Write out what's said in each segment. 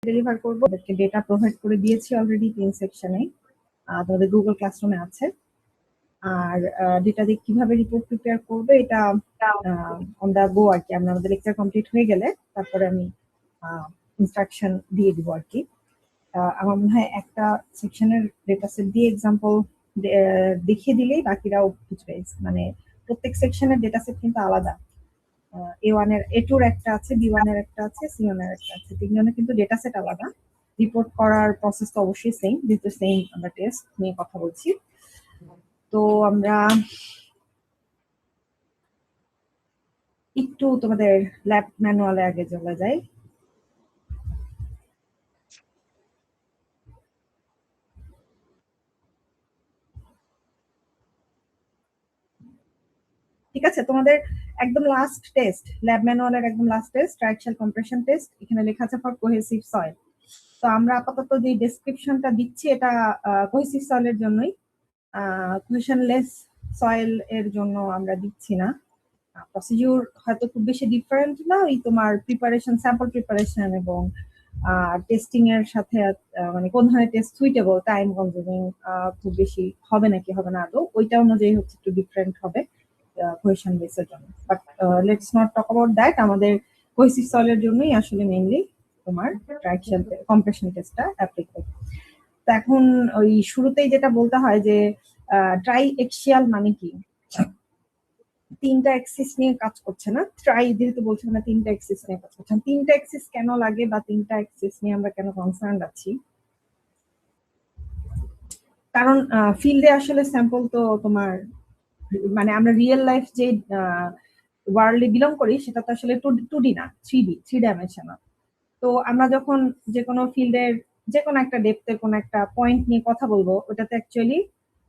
Deliver করবো, ওদেরকে data provide করে দিয়েছি অলরেডি 3 সেকশনে, তোমাদের গুগল ক্লাসরুমে আছে। আর ডেটা দিয়ে কিভাবে রিপোর্ট প্রিপেয়ার করবে এটা অন দা গো আর কি, আমাদের লেকচার কমপ্লিট হয়ে গেলে তারপরে আমি ইনস্ট্রাকশন দিয়ে দিব আর কি। আমার মনে হয় একটা সেকশনের ডেটা সেট দিয়ে এক্সাম্পল দেখিয়ে দিলেই বাকিরাও বুঝবে। মানে প্রত্যেক সেকশনের ডেটা সেট কিন্তু আলাদা, A1 এর A2 এর একটা আছে, B1 এর একটা আছে, C1 এর একটা আছে, তিনজনের কিন্তু ডেটা সেট আলাদা। রিপোর্ট করার প্রসেস তো অবশ্যই সেম, যেহেতু সেম আমরা টেস্ট নিয়ে কথা বলছি। তো আমরা একটু তোমাদের ল্যাব ম্যানুয়ালে আগে চলে যাই। ঠিক আছে, তোমাদের একদম লাস্ট টেস্ট, ল্যাব ম্যানুয়ালের একদম লাস্ট টেস্ট ট্রাইক্সাল কম্প্রেশন টেস্ট, এখানে লেখা আছে ফর কোহেসিভ সয়েল। তো আমরা আপাতত যে ডেসক্রিপশনটা দিচ্ছি এটা কোহেসিভ সয়েলের জন্যই, কোহেশনলেস সয়েল এর জন্য আমরা দিচ্ছি না। প্রসিডিউর হয়তো খুব বেশি ডিফারেন্ট না, ওই তোমার প্রিপারেশন, স্যাম্পল প্রিপারেশন এবং টেস্টিং এর সাথে মানে কোন ধরনের টেস্ট সুইটেবল, টাইম কনজিউমিং খুব বেশি হবে নাকি হবে না আদৌ, ওইটা অনুযায়ী হচ্ছে একটু ডিফারেন্ট হবে কোহেশন বেসের জন্য। But let's not talk about that, আমাদের কোহেসিভ সয়েলের জন্যই আসলে মেইনলি তোমার ট্রাইক্সাল কম্প্রেশন টেস্টটা অ্যাপ্লিকেবল। তো এখন ওই শুরুতেই যেটা বলতে হয় যে ট্রাই এক্সিয়াল মানে কি, তিনটা এক্সিস নিয়ে কাজ করছে না, ট্রাই যেহেতু বলছে না তিনটা এক্সিস নিয়ে কাজ করছে। তিনটা এক্সিস কেন লাগে বা তিনটা এক্সিস নিয়ে আমরা কেন কনসার্ন আছি, কারণ ফিল্ডে আসলে স্যাম্পল তো তোমার মানে আমরা রিয়েল লাইফ যে ওয়ার্ল্ডে বিলং করি সেটা তো আসলে 2D না, 3 ডাইমেনশনাল। তো আমরা যখন যে কোনো ফিল্ডের যে কোনো একটা ডেপথে কোনো একটা পয়েন্ট নিয়ে কথা বলবো, ওটাতে অ্যাকচুয়ালি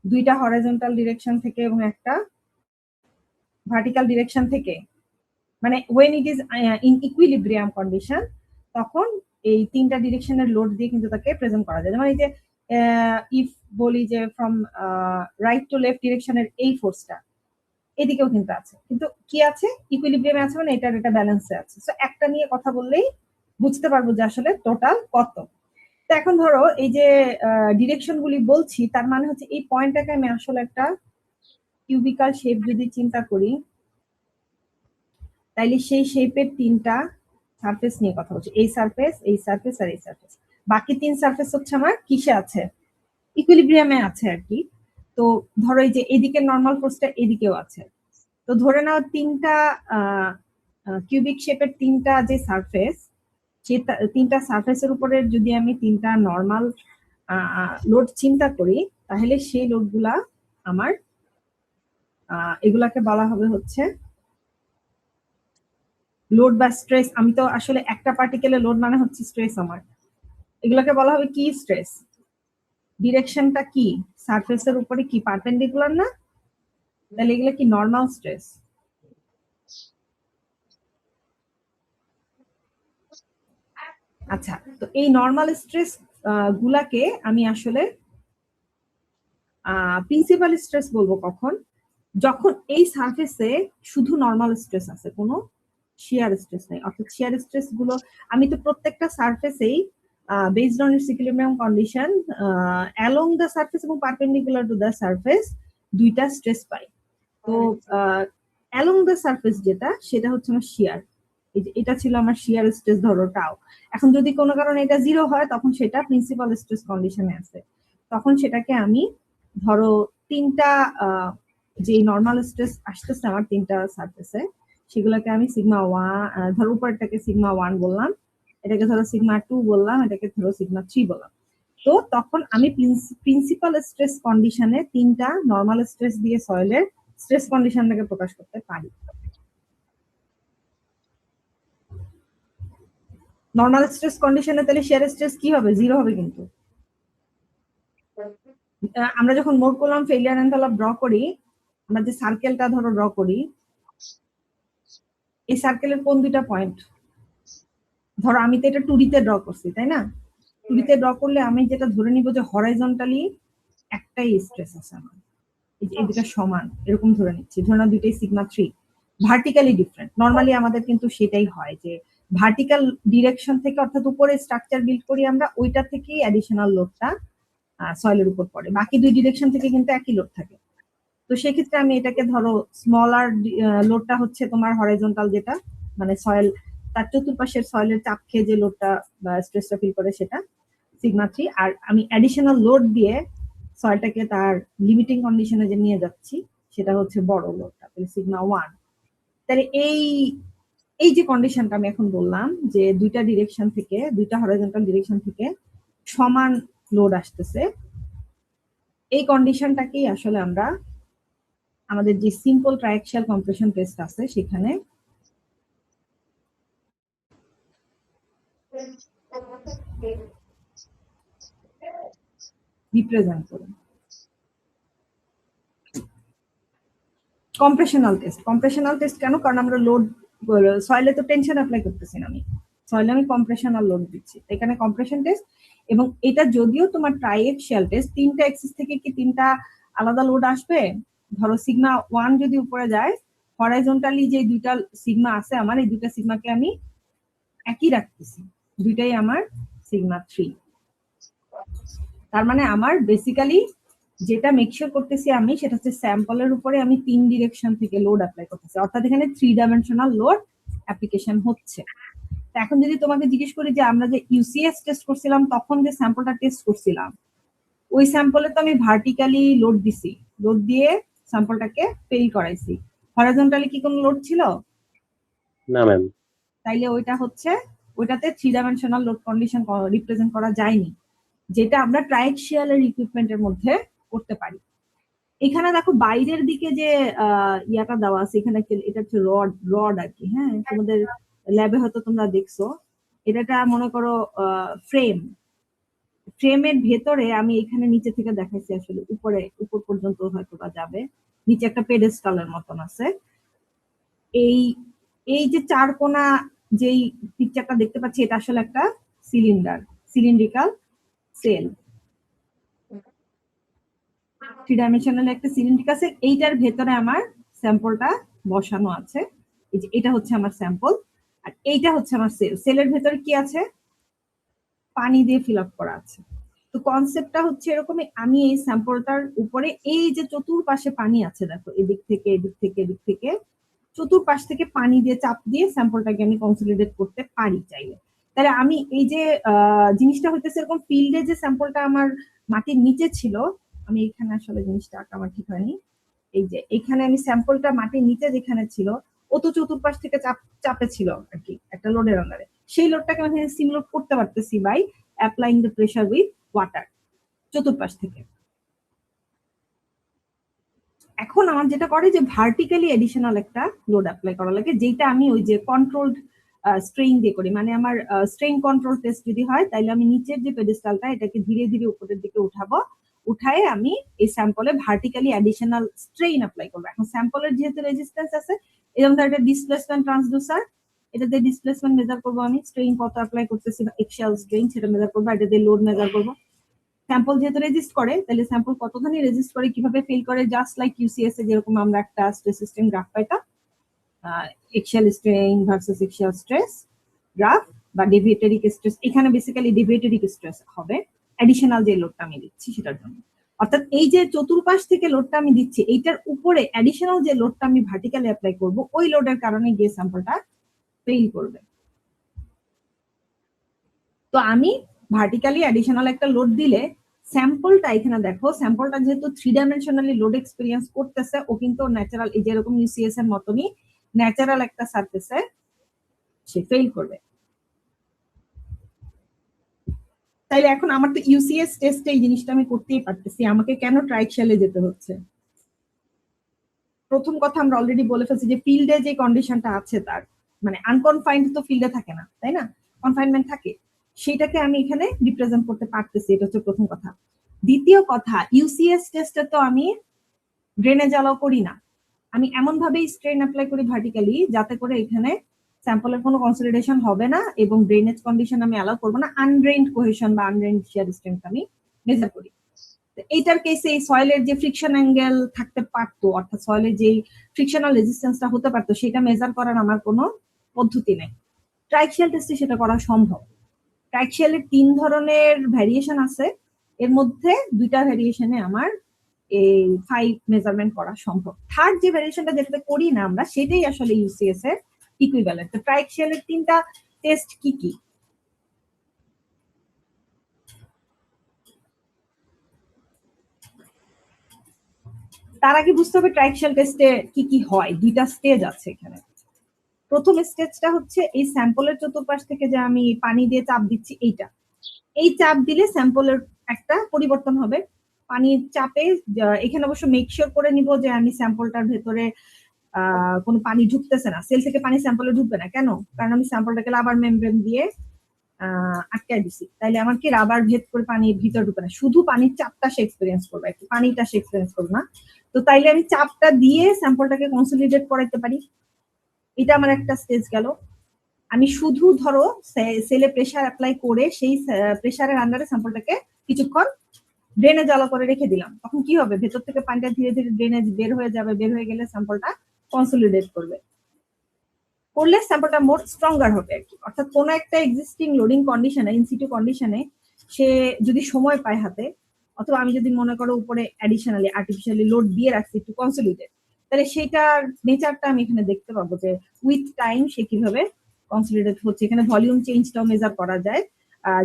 দুইটা হরাইজন্টাল ডিরেকশন থেকে এবং একটা ভার্টিক্যাল ডিরেকশন থেকে, মানে when it is in equilibrium condition, তখন এই তিনটা ডিরেকশনের লোড দিয়ে কিন্তু তাকে প্রেজেন্ট করা যায়। যেমন এই যে ইফ বলি যে ফ্রম রাইট টু লেফট ডিরেকশনের এই ফোর্সটা এদিকেও কিন্তু আছে, কিন্তু কি আছে, ইকুইলিব্রিয়ামে আছে, মানে এটার এটা ব্যালেন্সে আছে। সো একটা নিয়ে কথা বললেই বুঝতে পারবো যে আসলে টোটাল কত। তো এখন ধরো এই যে ডিরেকশন গুলি বলছি, তার মানে হচ্ছে এই পয়েন্টটাকে আমি আসলে একটা কিউবিকাল শেপ যদি চিন্তা করি, তাইলে সেই শেপের তিনটা সারফেস নিয়ে কথা বলছি, এই সারফেস, এই সারফেস আর এই সারফেস। বাকি তিন সারফেস হচ্ছে আমার কিসে আছে, ইকুইলিব্রিয়ামে আছে আর কি। তো ধরো এই যে এদিকে নর্মাল ফোর্সটা এদিকেও আছে, তো ধরে নাও তিনটা কিউবিক শেপের তিনটা যে সারফেস, সেই তিনটা সারফেসের উপরে যদি আমি তিনটা নর্মাল লোড চিন্তা করি, তাহলে সেই লোডগুলা আমার এগুলাকে বলা হবে হচ্ছে লোড বা স্ট্রেস। আমি তো আসলে একটা পার্টিকেলের লোড মানে হচ্ছে স্ট্রেস আমার, এগুলোকে বলা হবে কি স্ট্রেস। ডিরেকশনটা কি, সারফেসের উপরে কি পারপেন্ডিকুলার না, তাহলে এগুলো কি নর্মাল স্ট্রেস। আচ্ছা, তো এই নর্মাল স্ট্রেস গুলাকে আমি আসলে প্রিন্সিপাল স্ট্রেস বলবো কখন, যখন এই সারফেসে শুধু নর্মাল স্ট্রেস আছে, কোনো শিয়ার স্ট্রেস নেই। অর্থাৎ শিয়ার স্ট্রেস গুলো আমি তো প্রত্যেকটা সারফেসেই based on its equilibrium condition along the surface এবং পারপেন্ডিকুলার টু দ্য সারফেস দুইটা স্ট্রেস পাই। তো অ্যালং দ্য সারফেস যেটা, সেটা হচ্ছে আমার শিয়ার, এটা ছিল আমার শিয়ার স্ট্রেস ধরো টাও। এখন যদি কোনো কারণে এটা 0 হয়, তখন সেটা প্রিন্সিপাল স্ট্রেস কন্ডিশনে আছে। তখন সেটাকে আমি ধরো তিনটা যে নর্মাল স্ট্রেস আসতেছে আমার তিনটা সারফেসে, সেগুলোকে আমি সিগমা 1, ধরো উপরটাকে সিগমা 1 বললাম, এটাকে ধরো সিগমা 2 বললাম, এটাকে ধরো সিগমা 3 বললাম। তো তখন আমি প্রিন্সিপাল স্ট্রেস কন্ডিশনে তিনটা নর্মাল স্ট্রেস দিয়ে সয়েলের স্ট্রেস কন্ডিশনটাকে প্রকাশ করতে পারি। নর্মাল স্ট্রেস কন্ডিশনে তাহলে শিয়ার স্ট্রেস কি হবে, 0 হবে। কিন্তু আমরা যখন mode column failure envelope draw করি, আমরা যে সার্কেলটা ধরো ড্র করি, এই সার্কেলের কোন দুইটা পয়েন্ট, ধরো আমি তো এটা 2D তে ড্র করছি, তাই না? 2D তে ড্র করলে আমি যেটা ধরে নিব যে হরাইজন্টালি একটাই স্ট্রেস আছে আমার, এই দুটা সমান, এরকম ধরে নিচ্ছি, ধরে নাও দুইটাই সিগমা 3, ভার্টিক্যালি ডিফারেন্ট। নর্মালি আমাদের কিন্তু সেটাই হয় যে ভার্টিক্যাল ডিরেকশন থেকে অর্থাৎ উপরে স্ট্রাকচার বিল্ড করি আমরা, ওইটা থেকেই অ্যাডিশনাল লোডটা সয়েলের উপর পড়ে। বাকি দুই ডিরেকশন থেকে কিন্তু একই লোড থাকে। তো সেক্ষেত্রে আমি এটাকে ধরো স্মলার লোডটা হচ্ছে তোমার হরাইজন্টাল, যেটা মানে সয়েল তার চতুর্পাশের সয়েলের চাপ খেয়ে যে লোডটা বা স্ট্রেসটা ফিল করে সেটা সিগমা 3, আর আমি অ্যাডিশনাল লোড দিয়ে সয়েলটাকে তার লিমিটিং কন্ডিশনে যে নিয়ে যাচ্ছি সেটা হচ্ছে বড় লোডটা, তাহলে সিগমা 1। তাহলে এই যে কন্ডিশনটা আমি এখন বললাম যে দুইটা ডিরেকশন থেকে, দুইটা হরাইজন্টাল ডিরেকশন থেকে সমান লোড আসতেছে, এই কন্ডিশনটাকেই আসলে আমরা আমাদের যে সিম্পল ট্রাইঅ্যাক্সিয়াল কম্প্রেশন টেস্ট আছে সেখানে রিপ্রেজেন্ট করি। কম্প্রেশনাল টেস্ট কেন? কারণ আমরা লোড সয়েলে তো টেনশন অ্যাপ্লাই করতেছি না, আমি সয়েলে আমি কম্প্রেশনাল লোড দিচ্ছি, এখানে কম্প্রেশন টেস্ট। এবং এটা যদিও তোমার ট্রাইঅ্যাক্সিয়াল টেস্ট, তিনটা অ্যাক্সিস থেকে কি তিনটা আলাদা লোড আসবে? ধরো সিগমা 1 যদি উপরে যায়, হরাইজন্টালি যে দুইটা সিগমা আছে আমার, এই দুইটা সিগমাকে আমি একই রাখতেছি, দুইটাই আমার সিগমা 3। তার মানে আমার বেসিক্যালি যেটা মেকশিওর করতেছি আমি সেটা হচ্ছে স্যাম্পলের উপরে আমি 3 ডিরেকশন থেকে লোড অ্যাপ্লাই করতেছি, অর্থাৎ এখানে 3 ডাইমেনশনাল লোড অ্যাপ্লিকেশন হচ্ছে। এখন যদি তোমাকে জিজ্ঞেস করি যে আমরা যে ইউসিএস টেস্ট করছিলাম তখন যে স্যাম্পলটা টেস্ট করছিলাম, ওই স্যাম্পলে তো আমি ভার্টিক্যালি লোড দিছি, লোড দিয়ে স্যাম্পলটাকে ফেল করাইছি, হরাইজন্টালি কি কোনো লোড ছিল? না ম্যাম। তাইলে ওইটাতে 3 ডাইমেনশনাল লোড কন্ডিশন রিপ্রেজেন্ট করা যায়নি, যেটা আমরা ট্রাইঅ্যাক্সিয়ালের ইকুইপমেন্টের মধ্যে করতে পারি। এখানে দেখো বাইরের দিকে যে ইয়াটা দেওয়া আছে, এখানে এটা হচ্ছে রড আর কি। হ্যাঁ, তোমাদের ল্যাবে হয়তো তোমরা দেখছো, এটা মনে করো ফ্রেমের ভেতরে আমি এখানে নিচে থেকে দেখাইছি, আসলে উপর পর্যন্ত হয়তো বা যাবে, নিচে একটা পেডেস্টালের মতন আছে। এই যে চার কোনা যেই পিকচারটা দেখতে পাচ্ছি, এটা আসলে একটা সিলিন্ড্রিকাল সেল, 3 ডাইমেনশনাল একটা সিলিন্ড্রিক আছে, এইটার ভেতরে আমার স্যাম্পলটা বসানো আছে। এই যে এটা হচ্ছে আমার স্যাম্পল, আর এইটা হচ্ছে আমার সেলের ভেতরে কি আছে? পানি দিয়ে ফিল আপ করা আছে। তো কনসেপ্টটা হচ্ছে এরকমই, আমি এই স্যাম্পলটার উপরে এই যে চতুর্পাশে পানি আছে, দেখো এদিক থেকে এদিক থেকে এদিক থেকে চতুর্পাশ থেকে পানি দিয়ে চাপ দিয়ে স্যাম্পলটাকে আমি কনসলিডেট করতে পারি চাইলে। তাহলে আমি এই যে জিনিসটা হইতেছে এরকম, ফিল্ডে যে স্যাম্পলটা আমার মাটির নিচে ছিল, আমি এখানে আসলে জিনিসটা আঁকা আমার ঠিক হয়নি, এই যে এখানে আমি স্যাম্পলটা মাটির নিচে যেখানে ছিল, ও তো চতুর্পাশ থেকে চাপে ছিল আর কি একটা লোডের আন্ডারে, সেই লোডটাকে আমি সিমুলেট করতে পারতেছি by applying the pressure with water চতুর্পাশ থেকে। এখন আমার যেটা করে যে ভার্টিক্যালি এডিশনাল একটা লোড অ্যাপ্লাই করা লাগে, যেটা আমি ওই যে কন্ট্রোলড স্ট্রেইন দিয়ে করি। মানে আমার স্ট্রেইন কন্ট্রোল টেস্ট যদি হয়, তাইলে আমি নিচের যে পেডেস্টালটা এটাকে ধীরে ধীরে উপরের দিকে উঠায় আমি এই স্যাম্পলে ভার্টিক্যালি অ্যাডিশনাল স্ট্রেইন অ্যাপ্লাই করবো। এখন স্যাম্পলের যেহেতু রেজিস্ট্যান্স আছে, এরকম একটা ডিসপ্লেসমেন্ট ট্রান্সডিউসার, এটাতে ডিসপ্লেসমেন্ট মেজার করবো, আমি স্ট্রেইন কত অ্যাপ্লাই করতেছি বা এক্সিয়াল স্ট্রেইন সেটা মেজার করবো, এটা দিয়ে লোড মেজার করবো। স্যাম্পল যেহেতু রেজিস্ট করে, তাহলে স্যাম্পল কতখানি রেজিস্ট করে, কিভাবে ফিল করে, জাস্ট লাইক ইউসিএস এ যেরকম আমরা একটা স্ট্রেস সিস্টেম গ্রাফ পাইতাম, axial strain versus axial stress graph বা ডেভিয়েটরিক স্ট্রেস, এখানে বেসিক্যালি ডেভিয়েটরিক স্ট্রেস হবে অ্যাডিশনাল যে লোডটা আমি দিচ্ছি সেটার জন্য। অর্থাৎ এই যে চতুর্পাশ থেকে লোডটা আমি দিচ্ছি, এইটার উপরে অ্যাডিশনাল যে লোডটা আমি ভার্টিক্যালি অ্যাপ্লাই করব, ওই লোডের কারণে গিয়ে স্যাম্পলটা ফেল করবে। তো আমি ভার্টিক্যালি অ্যাডিশনাল একটা লোড দিলে স্যাম্পলটা, এখানে দেখো স্যাম্পলটা যেহেতু 3 ডাইমেনশনালি লোড এক্সপেরিয়েন্স করতেছে, ও কিন্তু ন্যাচারাল এই যেরকম ইউসিএস এর মতনই ন্যাচারাল একটা সারফেসে সে ফেল করবে। তাইলে এখন আমার তো ইউসিএস টেস্টে এই জিনিসটা আমি করতেই পারতেছি, আমাকে কেন ট্রাইঅ্যাক্সিয়ালে যেতে হচ্ছে? প্রথম কথা আমরা অলরেডি বলে ফেলছি যে ফিল্ডে যে কন্ডিশনটা আছে তার মানে আনকনফাইন্ড তো ফিল্ডে থাকে না, তাই না? কনফাইনমেন্ট থাকে, সেটাকে আমি এখানে রিপ্রেজেন্ট করতে পারতেছি, এটা হচ্ছে প্রথম কথা। দ্বিতীয় কথা, ইউসিএস টেস্টে তো আমি ড্রেনেজ অ্যালাউ করি না, আমি এমন ভাবেই স্ট্রেন অ্যাপ্লাই করি ভার্টিক্যালি যাতে করে এখানে স্যাম্পলের কোনো কনসলিডেশন হবে না এবং ড্রেনেজ কন্ডিশন আমি অ্যালাউ করবো না, আনড্রেইনড কোহেশন বা আনড্রেইনড শিয়ার স্ট্রেংথ আমি মেজার করি। এইটার কেসে এই সয়েলের যে ফ্রিকশন অ্যাঙ্গেল থাকতে পারতো, অর্থাৎ সয়েলের যে ফ্রিকশনাল রেজিস্ট্যান্সটা হতে পারতো, সেটা মেজার করার আমার কোনো পদ্ধতি নেই। ট্রাইক্সিয়াল টেস্টে সেটা করা সম্ভব। ট্রাইক্সিয়ালের 3 ধরনের ভ্যারিয়েশন আছে, এর মধ্যে 2টা ভ্যারিয়েশনে আমার এই 5 মেজারমেন্ট করা সম্ভব। থার্ড যে ভ্যারিয়েশনটা যেটাতে করি না আমরা, সেটাই আসলে ইউসিএস এর ইকুইভ্যালেন্ট। তো ট্রাইক্সিয়ালের 3টা টেস্ট কি কি? তার আগে বুঝতে হবে ট্রাইক্সিয়াল টেস্টে কি কি হয়। 2টা স্টেজ আছে এখানে। প্রথম স্টেজটা হচ্ছে এই স্যাম্পলের চতুর্পাশ থেকে যে আমি পানি দিয়ে চাপ দিচ্ছি, এই চাপ দিলে স্যাম্পলের একটা পরিবর্তন হবে। পানির চাপে এখানে অবশ্য মেক শিওর করে নিব যে আমি স্যাম্পলটার ভেতরে কোনো পানি ঢুকতেছে না, সেল থেকে পানি স্যাম্পলে ঢুকবে না। কেন? কারণ আমি স্যাম্পলটাকে রাবার মেমব্রেন দিয়ে আটকায় দিছি। তাইলে আমার কি রাবার ভেদ করে পানির ভিতর ঢুকে না, শুধু পানির চাপটা সে এক্সপিরিয়েন্স করবে, একটু পানিটা সে এক্সপিরিয়েন্স করবে না। তো তাইলে আমি চাপটা দিয়ে স্যাম্পলটাকে কনসলিডেট করাইতে পারি। এটা আমার একটা স্টেজ গেল। আমি শুধু ধরো সেলে প্রেসার অ্যাপ্লাই করে সেই প্রেসারের আন্ডারে স্যাম্পলটাকে কিছুক্ষণ ড্রেনে জ্বালা করে রেখে দিলাম। তখন কি হবে? ভেতর থেকে পানিটা ধীরে ধীরে ড্রেনে বের হয়ে যাবে, বের হয়ে গেলে স্যাম্পলটা কনসলিডেট করলে স্যাম্পলটা মোর স্ট্রঙ্গার হবে আর কি। অর্থাৎ কোনো একটা এক্সিস্টিং লোডিং কন্ডিশনে, ইনসিটু কন্ডিশনে সে যদি সময় পায় হাতে, অথবা আমি যদি মনে করো উপরে অ্যাডিশনালি আর্টিফিশিয়ালি লোড দিয়ে রাখছি একটু কনসলিডেট, তাহলে সেটার নেচারটা আমি এখানে দেখতে পাবো যে উইথ টাইম সে কিভাবে কনসলিডেট হচ্ছে। এখানে ভলিউম চেঞ্জটাও মেজার করা যায়,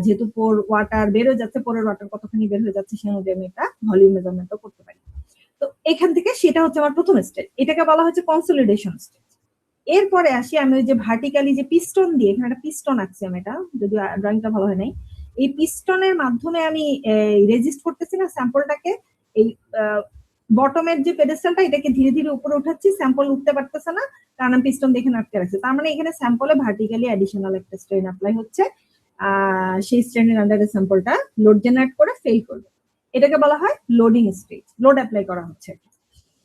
যেহেতু পোর ওয়াটার বের হয়ে যাচ্ছে, পোরের ওয়াটার কতখানি বের হয়ে যাচ্ছে, সেই অনুযায়ী আমি এটা ভলিউম মেজারমেন্টও করতে পারি। তো এখান থেকে সেটা হচ্ছে আমার প্রথম স্টেজ, এটাকে বলা হচ্ছে কনসলিডেশন স্টেজ। এরপরে আসি আমি ওই যে ভার্টিক্যালি যে পিস্টন দিয়ে, এখানে একটা পিস্টন আঁকছি আমি, এটা যদি ড্রয়িংটা ভালো হয় নাই, এই পিস্টনের মাধ্যমে আমি রেজিস্ট করতেছি না স্যাম্পলটাকে। এই বটমের যে পেডেস্টালটা, এটাকে ধীরে ধীরে উপরে উঠাচ্ছি, স্যাম্পল উঠতে পারতেছে না কারণ আমি পিস্টন দেখে আটকে রাখছি। তার মানে এখানে স্যাম্পলে ভার্টিক্যালি অ্যাডিশনাল একটা স্ট্রেন অ্যাপ্লাই হচ্ছে, সেই স্ট্রেনের আন্ডারে স্যাম্পলটা লোড জেনারেট করে ফেল করবে। এটাকে বলা হয় লোডিং স্টেজ, লোড অ্যাপ্লাই করা হচ্ছে।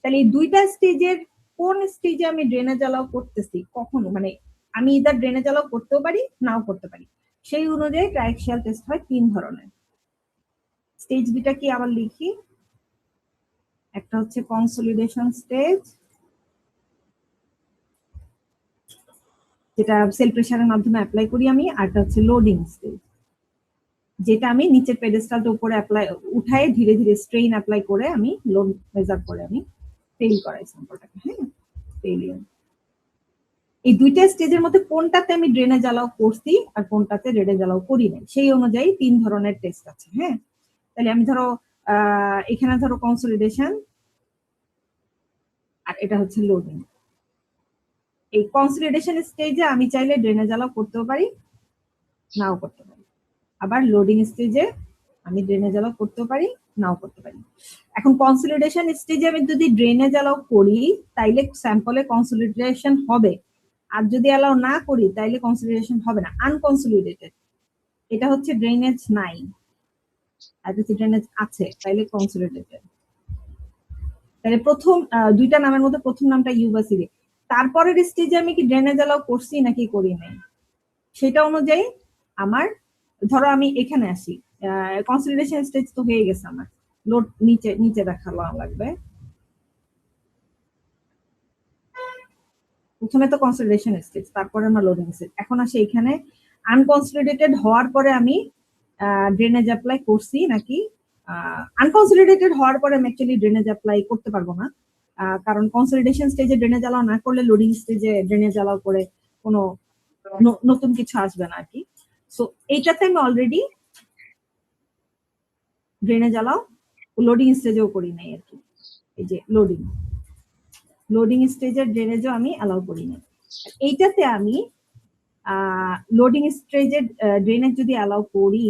তাহলে এই 2টা স্টেজের কোন স্টেজে আমি ড্রেনেজ অ্যালাউ করতেছি, কখনো মানে আমি ইদার ড্রেনেজ অ্যালাউ করতেও পারি, নাও করতে পারি। সেই অনুযায়ী ট্রাইক্সিয়াল টেস্ট হয় 3 ধরনের। স্টেজ 2টা কি আবার লিখি। একটা হচ্ছে কনসলিডেশন স্টেজ, যেটা সেল প্রেসারের মাধ্যমে অ্যাপ্লাই করি আমি, আর একটা হচ্ছে লোডিং স্টেজ, যেটা আমি নিচের পেডেস্টালটা উপরে অ্যাপ্লাই উঠায় ধীরে ধীরে স্ট্রেইন অ্যাপ্লাই করে আমি লোড মেজার করে আমি ফেল করাই স্যাম্পলটাকে। হ্যাঁ, ফেলিয়ার। এই 2টা স্টেজের মধ্যে কোনটাতে আমি ড্রেনেজ অ্যালাউ করছি আর কোনটাতে ড্রেনেজ অ্যালাউ করি নাই, সেই অনুযায়ী 3 ধরনের টেস্ট আছে। হ্যাঁ, তাহলে আমি ধরো এখানে ধরো কনসলিডেশন, আর এটা হচ্ছে লোডিং। এই কনসলিডেশন স্টেজে আমি চাইলে ড্রেনেজ অ্যালাউ করতেও পারি, নাও করতে পারি। আবার লোডিং স্টেজে আমি ড্রেনেজ অ্যালাউ করতেও পারি, নাও করতে পারি। এখন কনসলিডেশন স্টেজে আমি যদি ড্রেনেজ অ্যালাউ করি তাইলে স্যাম্পলে কনসলিডেশন হবে, আর যদি অ্যালাউ না করি তাইলে কনসলিডেশন হবে না, আনকনসলিডেটেড। এটা হচ্ছে ড্রেনেজ নাই, আর যদি ড্রেনেজ আছে তাইলে কনসলিডেটেড। তাহলে প্রথম 2টা নামের মধ্যে প্রথম নামটা ইউ বা সি। তারপরের স্টেজে আমি কি ড্রেনেজ অ্যালাউ করছি নাকি করি নাই, সেটা অনুযায়ী আমার, ধরো আমি এখানে আসি, কনসলিডেশন স্টেজ তো হয়ে গেছে আমার, লোড নিচে নিচে দেখালো লাগবে। প্রথমে তো কনসলিডেশন স্টেজ, তারপরে আমার লোডিং স্টেজ। এখন আসি এখানে আনকনসলিডেটেড হওয়ার পরে আমি ড্রেনেজ অ্যাপ্লাই করছি নাকি, আনকনসলিডেটেড হওয়ার পরে আমি অ্যাকচুয়ালি ড্রেনেজ অ্যাপ্লাই করতে পারবো না, কারণ কনসলিডেশন স্টেজে ড্রেনেজ অ্যালাউ না করলে লোডিং স্টেজে ড্রেনেজ অ্যালাউ করে কোনো নতুন কিছু আসবে না আর কি। সো এইটাতে আমি অলরেডি ড্রেনেজ অ্যালাউ লোডিং স্টেজেও করি নাই আর কি। এই যে লোডিং স্টেজের ড্রেনেজও আমি অ্যালাউ করি না। এইটাতে আমি লোডিং স্টেজের ড্রেনেজ যদি অ্যালাউ করি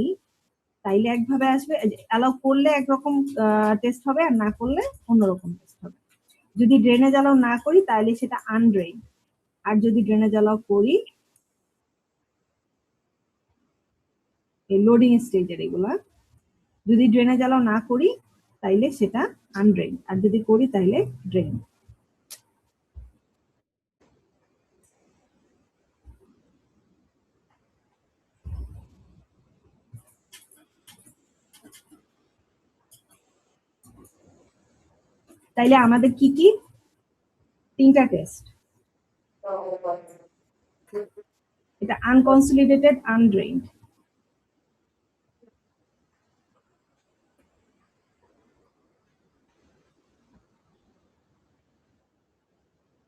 তাইলে একভাবে আসবে, অ্যালাউ করলে একরকম টেস্ট হবে, আর না করলে অন্যরকম টেস্ট হবে। যদি ড্রেনেজ অ্যালাউ না করি তাহলে সেটা আনড্রেন, আর যদি ড্রেনেজ অ্যালাউ করি, এই লোডিং স্টেজের এগুলা যদি ড্রেনেজ অ্যালাউ না করি তাইলে সেটা আনড্রেন, আর যদি করি তাহলে ড্রেন। তাইলে আমাদের কি কি 3টা টেস্ট, এটা আনকনসলিডেটেড আনড্রেইনড।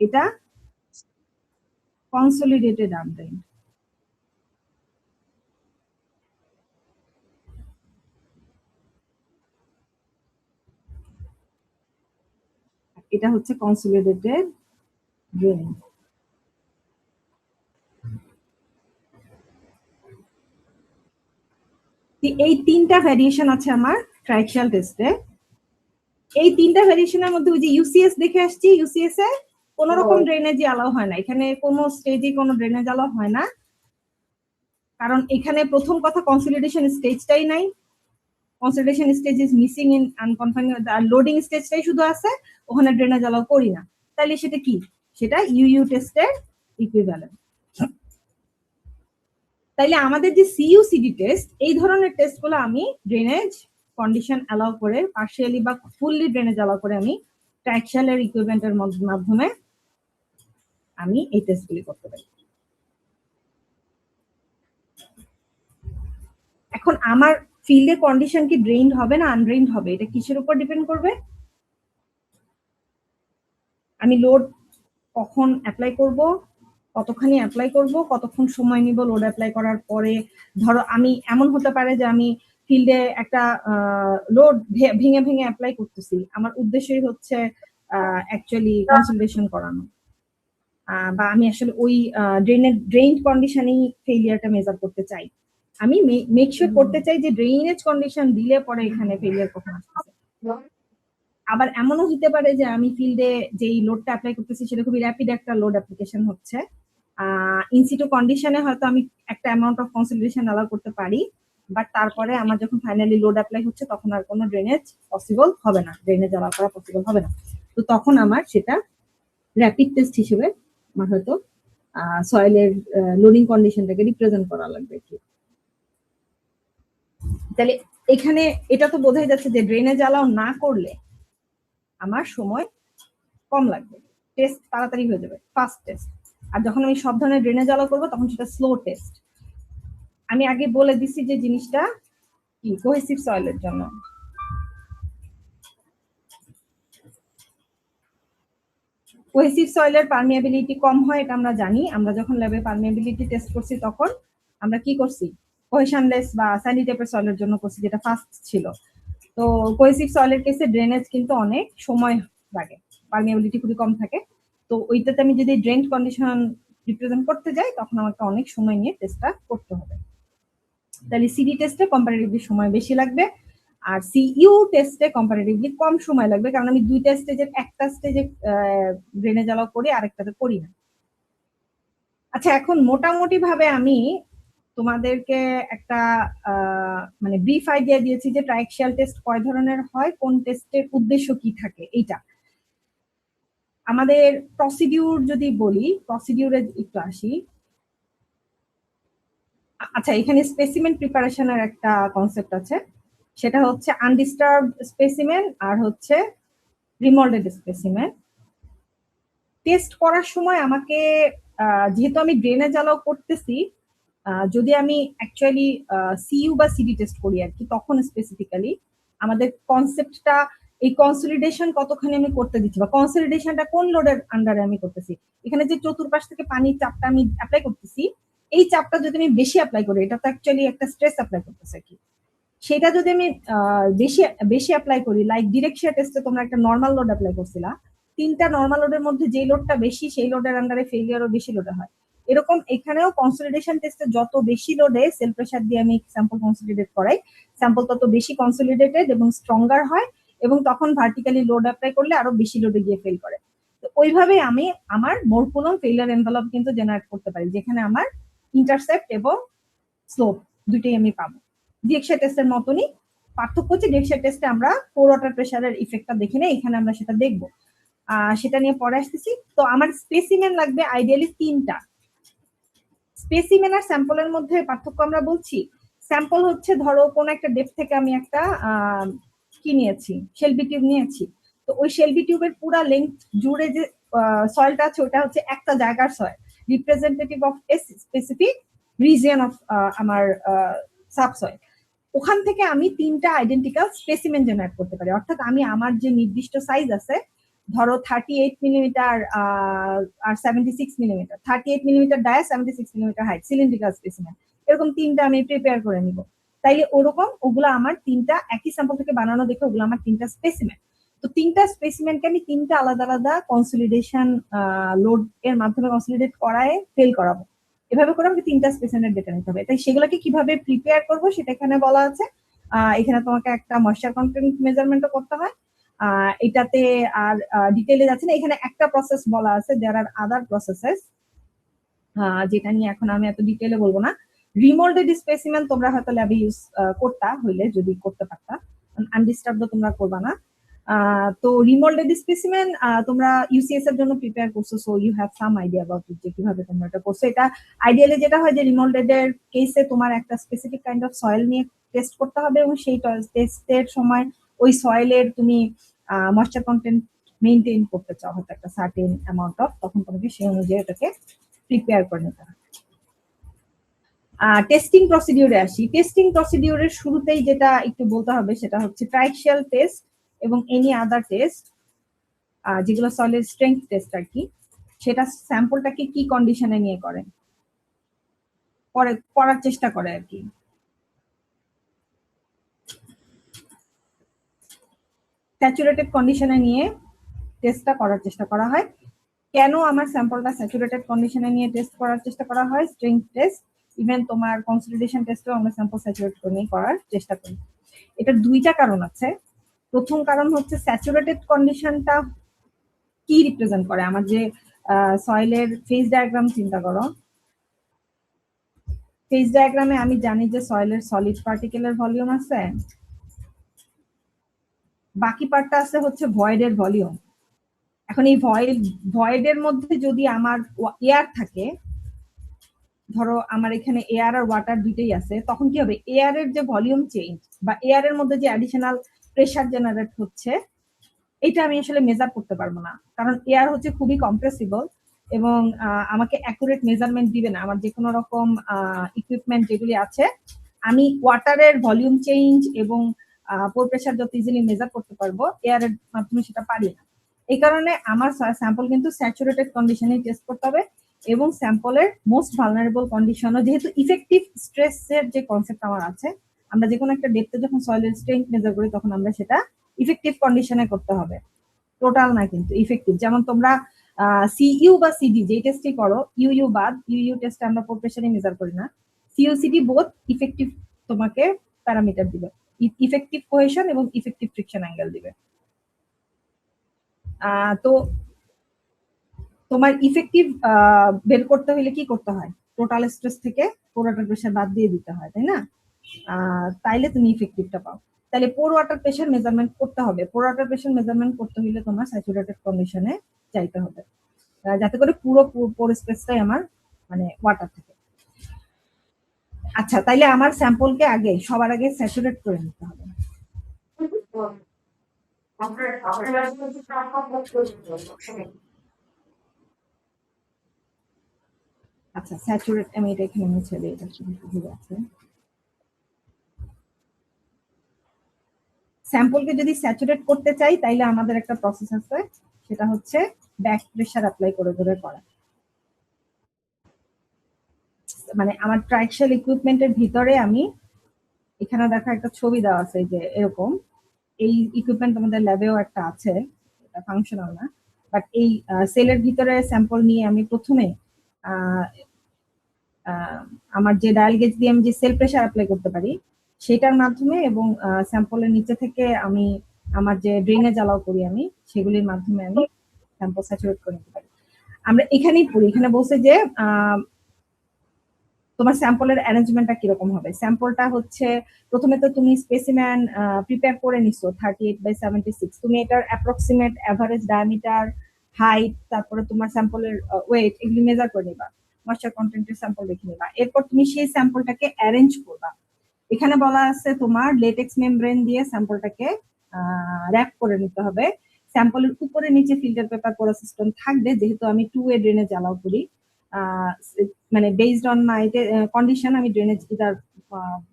এটা কনসলিডেটেড আনড্রেইনড। এটা হচ্ছে কনসলিডেটেড ড্রেন। এই তিনটা ভ্যারিয়েশন আছে আমার ট্রাইক্সিয়াল টেস্টে। এই তিনটা ভ্যারিয়েশনের মধ্যে ওই যে ইউসিএস দেখে আসছি, ইউসিএস এ কোন রকম ড্রেনেজ অ্যালাউ হয় না, এখানে কোনো স্টেজে কোনো ড্রেনেজ অ্যালাউ হয় না, কারণ এখানে প্রথম কথা কনসলিডেশন স্টেজটাই নাই, consolidation stage is missing in unconfining, আর লোডিং স্টেজটাই শুধু আছে, ওখানে ড্রেনেজ অ্যালাউ করি না। তাহলে সেটা কি? সেটা ইউইউ টেস্টের ইকুইভ্যালেন্ট। তাইলে আমাদের যে সিইউসিডি টেস্ট, এই ধরনের টেস্টগুলো আমি ড্রেনেজ কন্ডিশন অ্যালাউ করে পার্শিয়ালি বা ফুললি ড্রেনেজ অ্যালাউ করে আমি ট্রাইক্সিয়ালের ইকুইভ্যালেন্টের মাধ্যমে আমি এই টেস্টগুলি করতে পারি। এখন আমার ফিল্ডের কন্ডিশন কি ড্রেইনড হবে না আনড্রেইনড হবে, এটা কিসের উপর ডিপেন্ড করবে? আমি লোড কখন অ্যাপ্লাই করব, কতখানি অ্যাপ্লাই করব, কতক্ষণ সময় নিব লোড অ্যাপ্লাই করার পরে। ধরো আমি এমন হতে পারে যে আমি ফিল্ডে একটা লোড ভেঙে ভেঙে অ্যাপ্লাই করতেছি, আমার উদ্দেশ্যই হচ্ছে অ্যাকচুয়ালি কনসলিডেশন করানো, বা আমি আসলে ওই ড্রেন কন্ডিশনেই ফেলিয়ারটা মেজার করতে চাই। আমি মেক শিওর করতে চাই যে ড্রেনেজ কন্ডিশন দিলে পরে এখানে ফেলিয়ার কখন আসতেছে। আবার এমনও হতে পারে যে আমি ফিল্ডে যেই লোডটা অ্যাপ্লাই করতেছি সেটা খুবই র্যাপিড একটা লোড অ্যাপ্লিকেশন হচ্ছে, ইনসিটু কন্ডিশনে হয়তো আমি একটা অ্যামাউন্ট অফ কনসলিডেশন অ্যালাউ করতে পারি, বাট তারপরে আমার যখন ফাইনালি লোড অ্যাপ্লাই হচ্ছে তখন আর কোনো ড্রেনেজ পসিবল হবে না, ড্রেনেজ অ্যালাউ করা পসিবল হবে না। তো তখন আমার সেটা র্যাপিড টেস্ট হিসেবে আমার হয়তো সয়েলের লোডিং কন্ডিশনটাকে রিপ্রেজেন্ট করা লাগবে কি। তাহলে এখানে এটা তো বোঝাই যাচ্ছে যে ড্রেনেজ অ্যালাউ না করলে আমার সময় কম লাগবে, টেস্ট তাড়াতাড়ি হয়ে যাবে, ফাস্ট টেস্ট। আর যখন আমি সব ধরনের ড্রেনেজ অ্যালাউ করবো তখন সেটা স্লো টেস্ট। আমি আগে বলে দিছি যে জিনিসটা কি কোহেসিভ সয়েলের জন্য। কোহেসিভ সয়েলের পারমিয়াবিলিটি কম হয়, এটা আমরা জানি। আমরা যখন ল্যাবে পারমিয়াবিলিটি টেস্ট করছি তখন আমরা কি করছি, কোহেশনলেস বা স্যান্ডি টাইপের সয়েলের জন্য করছি, যেটা ফাস্ট ছিল। তো কোহেসিভ সয়েলের কেসে ড্রেনেজ কিন্তু অনেক সময় লাগে, পারমিয়াবিলিটি খুবই কম থাকে। তো ওইটাতে আমি যদি ড্রেন কন্ডিশন রিপ্রেজেন্ট করতে যাই তখন আমাকে অনেক সময় নিয়ে টেস্টটা করতে হবে। তাহলে সিডি টেস্টে কম্পারেটিভলি সময় বেশি লাগবে, আর সিইউ টেস্টে কম্পারেটিভলি কম সময় লাগবে, কারণ আমি দুইটা স্টেজের একটা স্টেজে ড্রেনেজ অ্যালাউ করি, আরেকটাতে করি না। আচ্ছা, এখন মোটামুটি ভাবে আমি তোমাদেরকে একটা মানে ব্রিফ আইডিয়া দিয়েছি যে ট্রাইক্সিয়াল টেস্ট কয় ধরনের হয়, কোন টেস্টের উদ্দেশ্য কি থাকে। এইটা আমাদের প্রসিডিউর যদি বলি, প্রসিডিউরে একটু আসি। আচ্ছা, এখানে স্পেসিমেন প্রিপারেশনের একটা কনসেপ্ট আছে, সেটা হচ্ছে আনডিস্টার্বড স্পেসিমেন আর হচ্ছে রিমল্ডেড স্পেসিমেন। টেস্ট করার সময় আমাকে যেহেতু আমি ড্রেনেজ অ্যালাউ করতেছি, যদি আমি অ্যাকচুয়ালি সিইউ বা সিডি টেস্ট করি আর কি, তখন স্পেসিফিক্যালি আমাদের কনসেপ্টটা এই কনসলিডেশন কতখানি আমি করতে দিচ্ছি, বা কনসলিডেশনটা কোন লোডের আন্ডারে আমি করতেছি। এখানে যে চতুর্পাশ থেকে পানির চাপটা আমি অ্যাপ্লাই করতেছি, এই চাপটা যদি আমি বেশি অ্যাপ্লাই করি, এটা তো অ্যাকচুয়ালি একটা স্ট্রেস অ্যাপ্লাই করতেছে কি, সেটা যদি আমি বেশি বেশি অ্যাপ্লাই করি, লাইক ডিরেক্ট শিয়ার টেস্টে তোমরা একটা নর্মাল লোড অ্যাপ্লাই করছিলা, তিনটা নর্মাল লোডের মধ্যে যে লোডটা বেশি সেই লোডের আন্ডারে ফেলিয়ারও বেশি লোডে হয়। এরকম এখানেও কনসলিডেশন টেস্টে যত বেশি লোডে সেল প্রেসার দিয়ে আমি স্যাম্পল কনসলিডেট করাই, স্যাম্পল তত বেশি কনসলিডেটেড এবং স্ট্রঙ্গার হয়, এবং তখন ভার্টিক্যালি লোড অ্যাপ্লাই করলে আরো বেশি লোডে গিয়ে ফেল করে। তো ওইভাবে আমি আমার মোরকুলম ফেলিয়ার এনভেলপ কিন্তু জেনারেট করতে পারি, যেখানে আমার ইন্টারসেপ্ট এবং স্লোপ দুইটাই আমি পাবো। ডিএক্সআই টেস্টের মতনই, পার্থক্য হচ্ছে ডিএক্সআই টেস্টে আমরা কোর ওয়াটার প্রেসারের ইফেক্টটা দেখে নেই, এখানে আমরা সেটা দেখবো, সেটা নিয়ে পরে আসতেছি। তো আমার স্পেসিমেন লাগবে আইডিয়ালি তিনটা। স্পেসিমেন আর স্যাম্পলের মধ্যে পার্থক্য আমরা বলছি, স্যাম্পল হচ্ছে ধরো কোন একটা ডেপথ থেকে আমি একটা কি নিয়েছি, শেলবি টিউব নিয়েছি, তো ওই শেলবি টিউবের পুরা লেন্থ জুড়ে যে সয়েলটা আছে ওটা হচ্ছে একটা জায়গার soil, representative of a specific region of আমার সাবসয়েল, ওখান থেকে আমি 3টা আইডেন্টিক্যাল স্পেসিমেন জেনারেট করতে পারি। অর্থাৎ আমি আমার যে নির্দিষ্ট সাইজ আছে, ধরো 38 মিলিমিটার আর 76 millimetre, 38 millimetre dia, 76 millimetre height, cylindrical specimen, এরকম 3টা আমি প্রিপেয়ার করে নিব। তাইলে ওরকম ওগুলো আমার 3টা একই স্যাম্পল থেকে বানানো, দেখে ওগুলো আমার 3টা স্পেসিমেন। তো 3টা স্পেসিমেনকে আমি 3টা আলাদা আলাদা কনসলিডেশন লোড এর মাধ্যমে কনসলিডেট করায় ফেল করাবো। এভাবে করে আমাকে 3টা স্পেসিমেনের ডেটা নিতে হবে। তাই সেগুলোকে কিভাবে প্রিপেয়ার করব সেটা এখানে বলা আছে। এখানে তোমাকে একটা ময়েশ্চার কন্টেন্ট মেজারমেন্টও করতে হয়। এটাতে আর ডিটেইলে যাচ্ছে না, এখানে একটা প্রসেস বলা আছে, দেয়ার আর আদার প্রসেসেস যেটা নিয়ে এখন আমি এত ডিটেইলে বলবো না। রিমোল্ডেড স্পেসিমেন তোমরা হয়তো ল্যাবে ইউজ করতা, হইলে যদি করতে পারতা, আনডিস্টার্বড তোমরা করবা না। তো রিমোল্ডেড স্পেসিমেন তোমরা ইউসিএস এর জন্য প্রিপেয়ার করছো, so you have some idea about it যে কিভাবে তোমরা এটা করছো। এটা আইডিয়ালি যেটা হয় যে রিমোল্ডেড এর কেসে তোমার একটা স্পেসিফিক কাইন্ড অফ সয়েল নিয়ে টেস্ট করতে হবে, এবং সেই টেস্টের সময় ওই সয়েলের তুমি ময়েশ্চার কন্টেন্ট মেইনটেইন করতে চাও হয়তো একটা সার্টেন অ্যামাউন্ট অফ, তখন তোমাকে সেই অনুযায়ী এটাকে প্রিপেয়ার করে নিতে হবে। টেস্টিং প্রসিডিউরে আসি। টেস্টিং প্রসিডিউরের শুরুতেই যেটা একটু বলতে হবে সেটা হচ্ছে ট্রাইক্সিয়াল টেস্ট এবং এনি আদার টেস্ট, যেগুলো সয়েলের স্ট্রেংথ টেস্ট আর কি, সেটা স্যাম্পলটাকে কি কন্ডিশনে নিয়ে করার চেষ্টা করে আর কি। স্যাচুরেটেড কন্ডিশনে নিয়ে টেস্টটা করার চেষ্টা করা হয়। কেন আমার স্যাম্পলটা স্যাচুরেটেড কন্ডিশনে নিয়ে টেস্ট করার চেষ্টা করা হয়? স্ট্রেংথ টেস্ট, ইভেন তোমার কনসলিডেশন টেস্টও আমরা স্যাম্পল স্যাচুরেট করে নিয়ে করার চেষ্টা করি। এটার 2টা কারণ আছে। প্রথম কারণ হচ্ছে স্যাচুরেটেড কন্ডিশনটা কি রিপ্রেজেন্ট করে? আমার যে সয়েলের ফেজ ডায়াগ্রাম চিন্তা করো, ফেজ ডায়াগ্রামে আমি জানি যে সয়েলের সলিড পার্টিকেলের ভলিউম আছে, বাকি পার্টটা আছে হচ্ছে ভয়েডের ভলিউম। এখন এই ভয়েডের মধ্যে যদি আমার এয়ার থাকে, ধরো আমার এখানে এয়ার আর ওয়াটার দুইটাই আছে, তখন কি হবে? এয়ারের যে ভলিউম চেঞ্জ বা এয়ারের মধ্যে যে অ্যাডিশনাল প্রেসার জেনারেট হচ্ছে, এটা আমি আসলে মেজার করতে পারবো না, কারণ এয়ার হচ্ছে খুবই কম্প্রেসিবল এবং আমাকে অ্যাকুরেট মেজারমেন্ট দিবে না। আমার যে কোনো রকম ইকুইপমেন্ট যেগুলি আছে, আমি ওয়াটারের ভলিউম চেঞ্জ এবং পোর প্রেসার যত ইজিলি মেজার করতে পারবো, এয়ারের মাধ্যমে সেটা পারি না। এই কারণে আমার স্যাম্পল কিন্তু স্যাচুরেটেড কন্ডিশনে টেস্ট করতে হবে, এবং স্যাম্পলের মোস্ট ভালনারেবল কন্ডিশনও, যেহেতু ইফেক্টিভ স্ট্রেসের যে কনসেপ্ট আমার আছে, আমরা যে কোনো একটা ডেপথে যখন সয়েলের স্ট্রেংথ মেজার করি তখন আমরা সেটা ইফেক্টিভ কন্ডিশনে করতে হবে, টোটাল না কিন্তু ইফেক্টিভ। যেমন তোমরা সিইউ বা সিডি যে টেস্টই করো, ইউ বাদ, ইউ টেস্টে আমরা পোর প্রেসারে মেজার করি না, সিইউ সিডি বোথ ইফেক্টিভ তোমাকে প্যারামিটার দিবে, ইফেক্টিভ কোহেশন এবং ইফেক্টিভ ফ্রিকশন অ্যাঙ্গেল দিবে। তো তোমার ইফেক্টিভ বের করতে হলে কি করতে হয়? টোটাল স্ট্রেস থেকে পোর ওয়াটার প্রেসার বাদ দিয়ে দিতে হয়, তাই না? তাইলে তুমি ইফেক্টিভটা পাও। তাহলে পোর ওয়াটার প্রেসার মেজারমেন্ট করতে হবে। পোর ওয়াটার প্রেসার মেজারমেন্ট করতে হলে তোমার স্যাচুরেটেড কন্ডিশনে যাইতে হবে, যাতে করে পুরো পোর স্পেসটাই আমার মানে ওয়াটার থাকে। আচ্ছা, তাইলে আমার স্যাম্পলকে সবার আগে স্যাচুরেট করে নিতে হবে। আচ্ছা, স্যাচুরেট আমি এটা এখানে মুছে দিই, এটা ভুলে আছে। স্যাম্পলকে যদি স্যাচুরেট করতে চাই তাইলে আমাদের একটা প্রসেস আছে, সেটা হচ্ছে ব্যাক প্রেসার অ্যাপ্লাই করে করে করা। মানে আমার ট্রাইক্সিয়াল ইকুইপমেন্টের ভিতরে আমি, এখানে দেখা একটা ছবি দেওয়া আছে যে এরকম, এই ইকুইপমেন্ট আমাদের ল্যাবেও একটা আছে, এটা ফাংশনাল না, বাট এই সেলের ভিতরে স্যাম্পল নিয়ে আমি প্রথমে আমার যে ডায়াল গেজ দিয়ে আমি যে সেল প্রেসার অ্যাপ্লাই করতে পারি সেটার মাধ্যমে, এবং স্যাম্পলের নিচে থেকে আমি আমার যে ড্রেনেজ অ্যালাউ করি আমি, সেগুলির মাধ্যমে আমি স্যাম্পল স্যাচুরেট করে নিতে পারি। আমরা এখানেই পড়ি, এখানে বলছে যে তোমার স্যাম্পলের অ্যারেঞ্জমেন্টটা কিরকম হবে। স্যাম্পলটা হচ্ছে প্রথমে তো তুমি স্পেসিম্যান প্রিপেয়ার করে নিছো 38/76, তুমি এটার অ্যাপ্রক্সিমেট অ্যাভারেজ ডায়ামিটার, হাইট, তারপরে তোমার স্যাম্পলের ওয়েট, এগুলি মেজার করে নিবা, ময়েশ্চার কন্টেন্টের স্যাম্পল দেখে নিবা। এরপর তুমি সেই স্যাম্পলটাকে অ্যারেঞ্জ করবা। এখানে বলা আছে তোমার লেটেক্স মেমব্রেন দিয়ে স্যাম্পলটাকে র‍্যাপ করে নিতে হবে। স্যাম্পলের উপরে নিচে ফিল্টার পেপার পোরা সিস্টেম থাকবে, যেহেতু আমি 2 ওয়ে ড্রেনেজ অ্যালাউ করি। মানে বেসড অন মাই কন্ডিশন আমি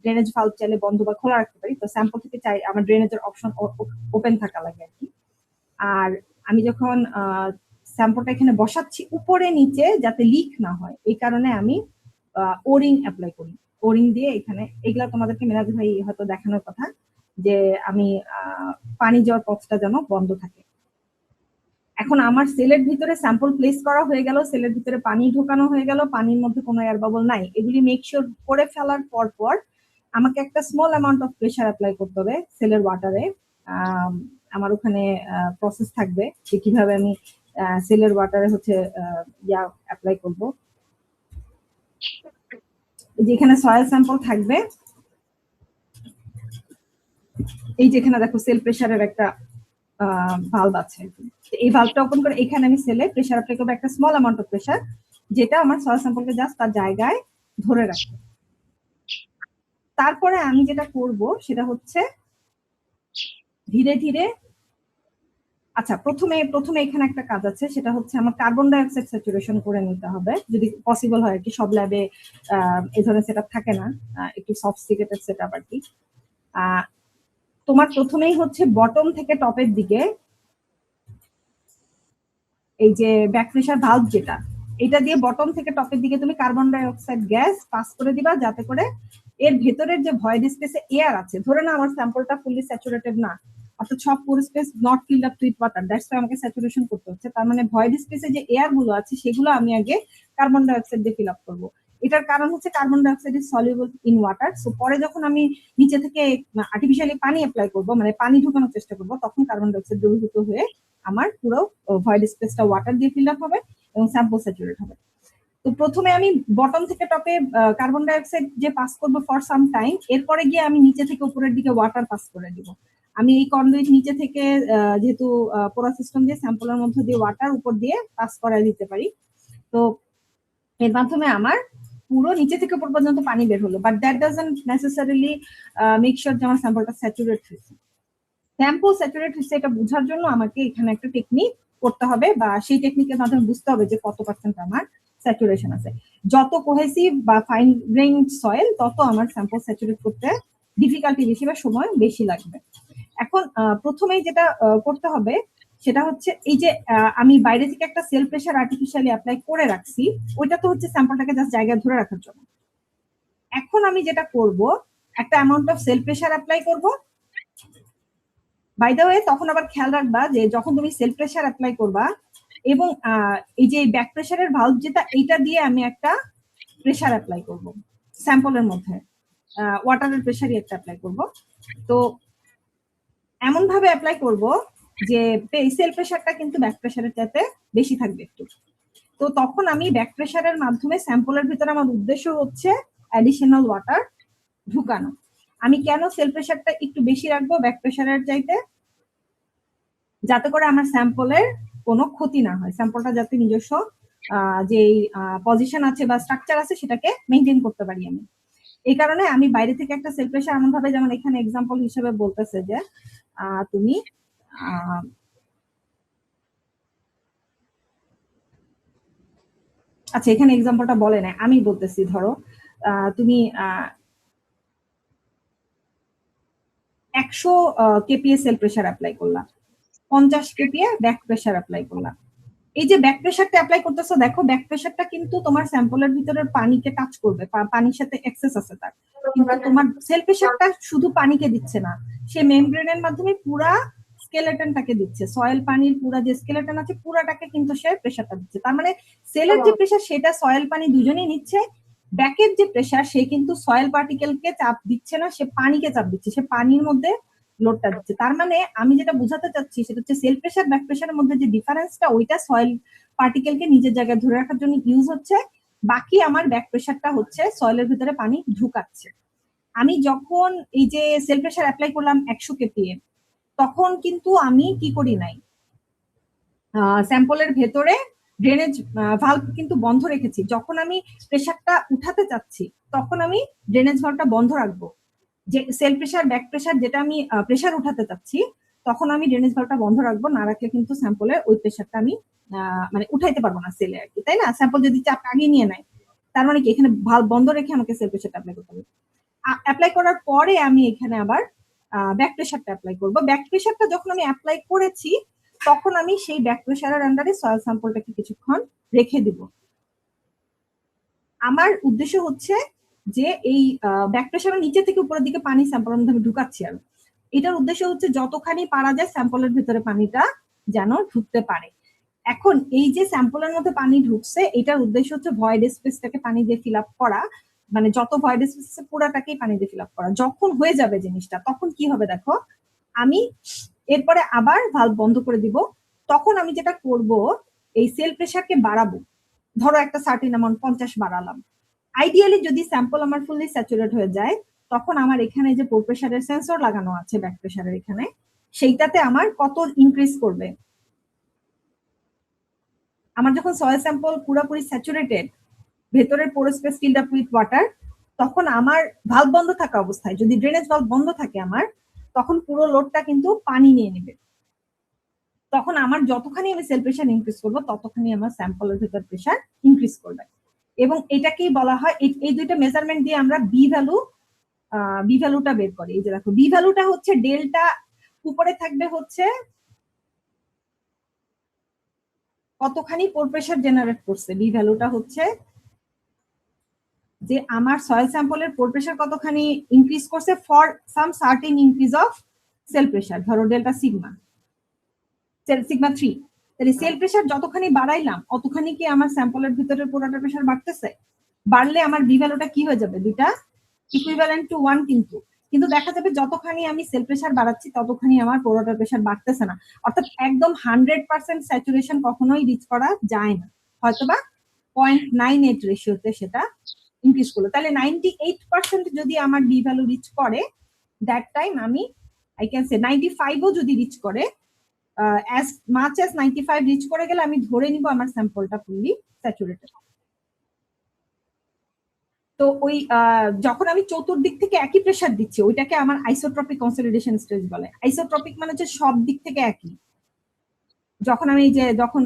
ড্রেনেজ ভালভ চাইলে বন্ধ বা খোলা রাখতে পারি। তো স্যাম্পল থেকে চাই আমার ড্রেনেজের অপশন ওপেন থাকা লাগে আর কি। আর আমি যখন স্যাম্পলটা এখানে বসাচ্ছি উপরে নিচে যাতে লিক না হয়, এই কারণে আমি ওরিং অ্যাপ্লাই করি। ওরিং দিয়ে এখানে, এগুলা তোমাদেরকে মেরাজ ভাই হয়তো দেখানোর কথা, যে আমি পানি যাওয়ার পথটা যেন বন্ধ থাকে। এখন আমার সেলের ভিতরে স্যাম্পল প্লেস করা হয়ে গেল, সেলের ভিতরে পানি ঢোকানো হয়ে গেল, পানির মধ্যে কোনো এয়ার বাবল নাই, এগুলি মেক শিওর করে ফেলার পর আমাকে একটা small amount of pressure apply করতে হবে সেলের ওয়াটারে। আমার ওখানে প্রসেস থাকবে যে কিভাবে আমি সেলের ওয়াটারে হচ্ছে ইয়া অ্যাপ্লাই করব। যেখানে সয়েল স্যাম্পল থাকবে, এই যেখানে দেখো সেল প্রেসারের একটা ভালভ আছে, এই ভালভটা ওপেন করে এখানে আমি সেলে প্রেসার অ্যাপ্লাই করবো, একটা স্মল অ্যামাউন্ট অফ প্রেসার, যেটা আমার সয়েল স্যাম্পলকে জাস্ট তার জায়গায় ধরে রাখবে। তারপরে আমি যেটা করব সেটা হচ্ছে ধীরে ধীরে, আচ্ছা প্রথমে এখানে একটা কাজ আছে, সেটা হচ্ছে আমার কার্বন ডাই অক্সাইড স্যাচুরেশন করে নিতে হবে, যদি পসিবল হয় আর কি। সব ল্যাবে এই ধরনের সেটআপ থাকে না, একটু সফিস্টিকেটেড সেটআপ আর কি। তোমার প্রথমেই হচ্ছে বটম থেকে টপের দিকে এই যে ব্যাক প্রেসার ভালভ যেটা, এটা দিয়ে বটম থেকে টপের দিকে তুমি carbon die oxide gas pass করে দিবা, যাতে করে এর ভেতরের যে ভয়েড স্পেসে এয়ার আছে, ধরে না আমার স্যাম্পলটা ফুললি স্যাচুরেটেড না, অর্থাৎ সব পুরো space not field up with water, that's why আমাকে স্যাচুরেশন করতে হচ্ছে। তার মানে ভয়েড স্পেসে যে এয়ার গুলো আছে সেগুলো আমি আগে কার্বন ডাই অক্সাইড দিয়ে ফিল আপ করবো। এটার কারণ হচ্ছে carbon dioxide is soluble in water. So পরে যখন আমি নিচে থেকে আর্টিফিশিয়ালি পানি অ্যাপ্লাই করবো, মানে পানি ঢুকানোর চেষ্টা করবো, তখন কার্বন ডাই অক্সাইড দ্রবীভূত হয়ে আমার পুরো ভয়েড স্পেসটা ওয়াটার দিয়ে ফিল আপ হবে এবং স্যাম্পল স্যাচুরেট হবে। তো প্রথমে আমি বটম থেকে টপে কার্বন ডাই অক্সাইড যে পাস করবো ফর সাম টাইম, এরপরে গিয়ে আমি নিচে থেকে উপরের দিকে ওয়াটার পাস করে দিব। আমি এই কন্ডুইট নিচে থেকে যেহেতু পুরো সিস্টেম দিয়ে স্যাম্পলের মধ্যে দিয়ে ওয়াটার উপর দিয়ে পাস করা দিতে পারি, তো এর মাধ্যমে আমার পুরো নিচে থেকে উপর পর্যন্ত পানি বের হলো, but that doesn't necessarily make sure যে আমার স্যাম্পলটা স্যাচুরেট হয়েছে। স্যাম্পল স্যাচুরেট হচ্ছে এটা বোঝার জন্য আমাকে এখানে একটা টেকনিক করতে হবে, বা সেই টেকনিকের মাধ্যমে বুঝতে হবে যে কত পার্সেন্ট আমার স্যাচুরেশন আছে। যত কোহেসিভ বা ফাইন গ্রেইনড সয়েল, তত আমার স্যাম্পল স্যাচুরেট করতে ডিফিকাল্টি বেশি বা সময় বেশি লাগবে। এখন প্রথমেই যেটা করতে হবে সেটা হচ্ছে, এই যে আমি বাইরে থেকে একটা সেল প্রেসার আর্টিফিশিয়ালি অ্যাপ্লাই করে রাখছি, ওইটা তো হচ্ছে স্যাম্পলটাকে জাস্ট জায়গায় ধরে রাখার জন্য। এখন আমি যেটা করব, একটা amount of cell pressure apply করব। বাই দ্য ওয়ে, তখন আবার খেয়াল রাখবা যে যখন তুমি সেলফ প্রেসার অ্যাপ্লাই করবা এবং এই যে ব্যাক প্রেসারের ভালভ যেটা, এইটা দিয়ে আমি একটা প্রেসার অ্যাপ্লাই করব স্যাম্পলের মধ্যে, ওয়াটারের প্রেসারই একটা অ্যাপ্লাই করব। তো এমন ভাবে অ্যাপ্লাই করব যে সেলফ প্রেসারটা কিন্তু ব্যাক প্রেসারের চাইতে বেশি থাকবে একটু। তো তখন আমি ব্যাক প্রেসারের মাধ্যমে স্যাম্পলের ভিতরে আমার উদ্দেশ্য হচ্ছে অ্যাডিশনাল ওয়াটার ঢুকানো। আমি কেন সেলফ প্রেসারটা একটু বেশি রাখবো ব্যাক প্রেসারের চাইতে? যাতে করে আমার স্যাম্পলের কোনো ক্ষতি না হয়, স্যাম্পলটা যাতে নিজস্ব যে পজিশন আছে বা স্ট্রাকচার আছে সেটাকে মেনটেন করতে পারি আমি। এই কারণে আমি বাইরে থেকে একটা সেলফ প্রেসার এমন ভাবে, যেমন এখানে এক্সাম্পল হিসেবে বলতেছে যে তুমি আচ্ছা এখানে এক্সাম্পলটা বলে না, আমি বলতেছি, ধরো তুমি 100 কেপিএ সেল প্রেসার অ্যাপ্লাই করলাম, 50 কেপিএ ব্যাক প্রেসার অ্যাপ্লাই করলাম। এই যে ব্যাক প্রেসারটা অ্যাপ্লাই করতেছো, দেখো ব্যাক প্রেসারটা কিন্তু তোমার স্যাম্পলের ভিতরের পানিকে টাচ করবে, পানির সাথে অ্যাক্সেস আছে তার, কিন্তু তোমার সেল প্রেসারটা শুধু পানিকে দিচ্ছে না, সে মেমব্রেনের মাধ্যমে পুরা স্কেলেটনটাকে দিচ্ছে, সয়েল পানির পুরা যে স্কেলেটন আছে পুরাটাকে কিন্তু সে প্রেসারটা দিচ্ছে। তার মানে সেলের যে প্রেসার সেটা সয়েল পানি দুজনেই নিচ্ছে, ব্যাকের যে প্রেসার সে কিন্তু সয়েল পার্টিকেলকে চাপ দিচ্ছে না, সে পানিকে চাপ দিচ্ছে, সে পানির মধ্যে লোডটা দিচ্ছে। তার মানে আমি যেটা বোঝাতে চাচ্ছি সেটা হচ্ছে সেল প্রেসার ব্যাক প্রেসারের মধ্যে যে ডিফারেন্সটা, ওইটা সয়েল পার্টিকেলকে নিজের জায়গায় ধরে রাখার জন্য ইউজ হচ্ছে, বাকি আমার ব্যাক প্রেসারটা হচ্ছে সয়েলের ভিতরে পানি ঢুকাচ্ছে। আমি যখন এই যে সেল প্রেসার অ্যাপ্লাই করলাম 100 কেপিএ, তখন কিন্তু আমি কি করি নাই, স্যাম্পলের ভেতরে ড্রেনেজ ভালভ কিন্তু বন্ধ রেখেছি। যখন আমি প্রেসারটা উঠাতে চাচ্ছি তখন আমি ড্রেনেজ ভালভটা বন্ধ রাখবো, যে সেল প্রেসার ব্যাক প্রেসার যেটা আমি প্রেসার উঠাতে চাচ্ছি তখন আমি ড্রেনেজ ভালভটা বন্ধ রাখবো, না রাখলে কিন্তু স্যাম্পলের ওই প্রেশারটা আমি মানে উঠাইতে পারবো না সেলে আর কি, তাই না? স্যাম্পল যদি চাপ আগিয়ে নিয়ে নেয়, তার মানে কি এখানে ভালভ বন্ধ রেখে আমাকে সেল প্রেশারটা অ্যাপ্লাই করতে হবে। অ্যাপ্লাই করার পরে আমি এখানে আবার ব্যাক প্রেশারটা অ্যাপ্লাই করবো। ব্যাক প্রেশারটা যখন আমি অ্যাপ্লাই করেছি, তখন আমি সেই ব্যাক প্রেশারের আন্ডারে সয়েল স্যাম্পলটাকে কিছুক্ষণ রেখে দিব। আমার উদ্দেশ্য হচ্ছে যে এই ব্যাক প্রেশারের নিচে থেকে উপরের দিকে পানি স্যাম্পলের মধ্যে আমি ঢুকাচ্ছি, আর এটার উদ্দেশ্য হচ্ছে যতখানি পারা যায় স্যাম্পলের ভিতরে পানিটা যেন ঢুকতে পারে। এখন এই যে স্যাম্পলের মধ্যে পানি ঢুকছে, এটার উদ্দেশ্য হচ্ছে ভয়েড স্পেসটাকে পানি দিয়ে ফিল আপ করা, মানে যত ভয়েড স্পেস আছে পুরাটাকেই পানি দিয়ে ফিল আপ করা। যখন হয়ে যাবে জিনিসটা, তখন কি হবে দেখো, আমি এরপরে আবার ভালভ বন্ধ করে দিব। তখন আমি যেটা করব, এই সেল প্রেশারকে বাড়াবো। ধরো একটা সার্টিন অ্যামাউন্ট 50 বাড়ালাম। আইডিয়ালি যদি স্যাম্পল আমার ফুললি স্যাচুরেট হয়ে যায়, তখন আমার এখানে যে পোর প্রেশারের সেন্সর লাগানো আছে ব্যাক প্রেশারের এখানে, সেইটাতে আমার কত ইনক্রিজ করবে। আমার যখন সয়েল স্যাম্পল পুরোপুরি স্যাচুরেটেড, ভেতরের pore space filled up with water, তখন আমার ভালভ বন্ধ থাকা অবস্থায় যদি ড্রেনেজ ভালভ বন্ধ থাকে আমার, তখন পুরো লোডটা কিন্তু পানি নিয়ে নেবে। তখন আমার যতখানি আমি সেল প্রেশার ইনক্রিজ করবো, ততখানি আমার স্যাম্পলের ভেতর প্রেশার ইনক্রিজ করবে। এবং এটাকেই বলা হয়, এই দুইটা মেজারমেন্ট দিয়ে আমরা বি ভ্যালুটা বের করি। এই যে দেখো, বি ভ্যালুটা হচ্ছে ডেল্টা, উপরে থাকবে হচ্ছে কতখানি পোর প্রেশার জেনারেট করছে। বি ভ্যালুটা হচ্ছে যে আমার সয়েল স্যাম্পলের পোর প্রেশার কতখানি ইনক্রিজ করছে for some certain increase of cell pressure, ধরো ডেল্টা সিগমা 3। তাহলে সেল প্রেশার যতখানি বাড়াইলাম, অতখানি কি আমার স্যাম্পলের ভিতরের পোরাটার প্রেশার বাড়তেছে? বাড়লে আমার বি ভ্যালুটা কি হয়ে যাবে, দুইটা ইকুইভ্যালেন্ট টু 1। কিন্তু দেখা যাবে যতখানি আমি সেল প্রেশার বাড়াচ্ছি, ততখানি আমার পোরাটার প্রেশার বাড়তেছে না। অর্থাৎ একদম 100% স্যাচুরেশন কখনোই রিচ করা যায় না, হয়তোবা 0.98 রেশিওতে সেটা ইনক্রিজ করলো। তাহলে 98% যদি আমার বি ভ্যালু রিচ করে, দ্যাট টাইম আমি আই ক্যান সে 95ও যদি রিচ করে, as much as 95 রিচ করে গেলে আমি ধরে নিব আমার স্যাম্পলটা ফুললি স্যাচুরেটেড। তো ওই যখন আমি চতুর্দিক থেকে একই প্রেশার দিচ্ছি, ওইটাকে আমার আইসোট্রপিক কনসলিডেশন স্টেজ বলে। আইসোট্রপিক মানে হচ্ছে সব দিক থেকে একই। যখন আমি যখন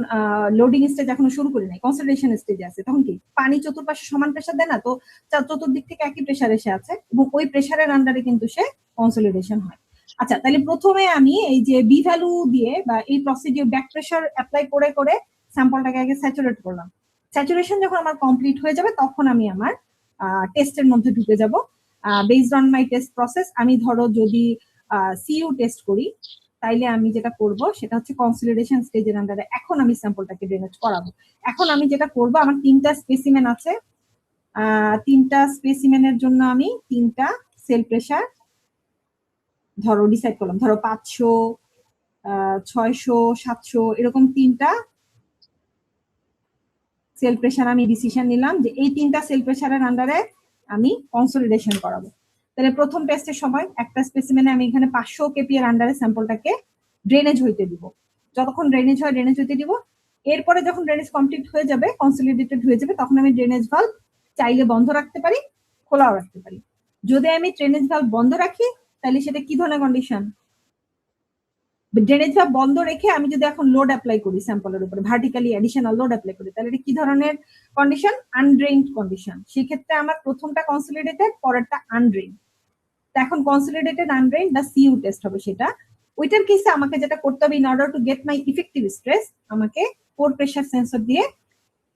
লোডিং স্টেজ এখনো শুরু করি নাই, কনসলিডেশন স্টেজে আছে, তখন কি পানি চতুর্পাশে সমান প্রেশার দেয় না, তো চতুর্দিক থেকে একই প্রেশার এসে আছে, এবং ওই প্রেশারের আন্ডারে কিন্তু সে কনসলিডেশন হয়। আচ্ছা, তাহলে প্রথমে আমি এই যে বি ভ্যালু দিয়ে বা এই প্রসিডিউর ব্যাক প্রেশার অ্যাপ্লাই করে করে স্যাম্পলটাকে আগে স্যাচুরেট করলাম। স্যাচুরেশন যখন আমার কমপ্লিট হয়ে যাবে, তখন আমি আমার টেস্টের মধ্যে ঢুকে যাব। Based on my test process, আমি ধরো যদি সিইউ টেস্ট করি, তাইলে আমি যেটা করব সেটা হচ্ছে কনসলিডেশন স্টেজের আন্ডারে এখন আমি স্যাম্পলটাকে ড্রেনেজ করাবো। এখন আমি যেটা করব, আমার 3টা স্পেসিমেন আছে, 3টা স্পেসিমেনের জন্য আমি 3টা সেল প্রেশার ধরো ডিসাইড করলাম, ধরো 500, 600, 700, এরকম 3টা সেল প্রেশার আমি ডিসিশন নিলাম যে এই 3টা সেল প্রেশারের আন্ডারে আমি কনসলিডেশন করাবো। তাহলে প্রথম টেস্টের সময় একটা স্পেসিমেনে আমি এখানে 500 কেপি এর আন্ডারে স্যাম্পলটাকে ড্রেনেজ হইতে দিব। যতক্ষণ ড্রেনেজ হয় ড্রেনেজ হইতে দিব। এরপরে যখন ড্রেনেজ কমপ্লিট হয়ে যাবে, কনসলিডেটেড হয়ে যাবে, তখন আমি ড্রেনেজ ভালভ চাইলে বন্ধ রাখতে পারি, খোলাও রাখতে পারি। যদি আমি ড্রেনেজ ভালভ বন্ধ রাখি, তাহলে সেটা কি ধরনের কন্ডিশন? ড্রেনেজ ভালভ বন্ধ রেখে আমি যদি এখন লোড অ্যাপ্লাই করি স্যাম্পলের উপরে, ভার্টিক্যালি অ্যাডিশনাল লোড অ্যাপ্লাই করি, তাহলে এটা কি ধরনের কন্ডিশন? আনড্রেইনড কন্ডিশন। সেক্ষেত্রে আমার প্রথমটা কনসলিডেটেড, পরেরটা আনড্রেইনড। এখন কনসলিডেটেড আনড্রেইনড বা সিইউ টেস্ট হবে সেটা। ওইটার কেসে আমাকে যেটা করতে হবে, in order to get my effective stress, আমাকে পোর প্রেশার সেন্সর দিয়ে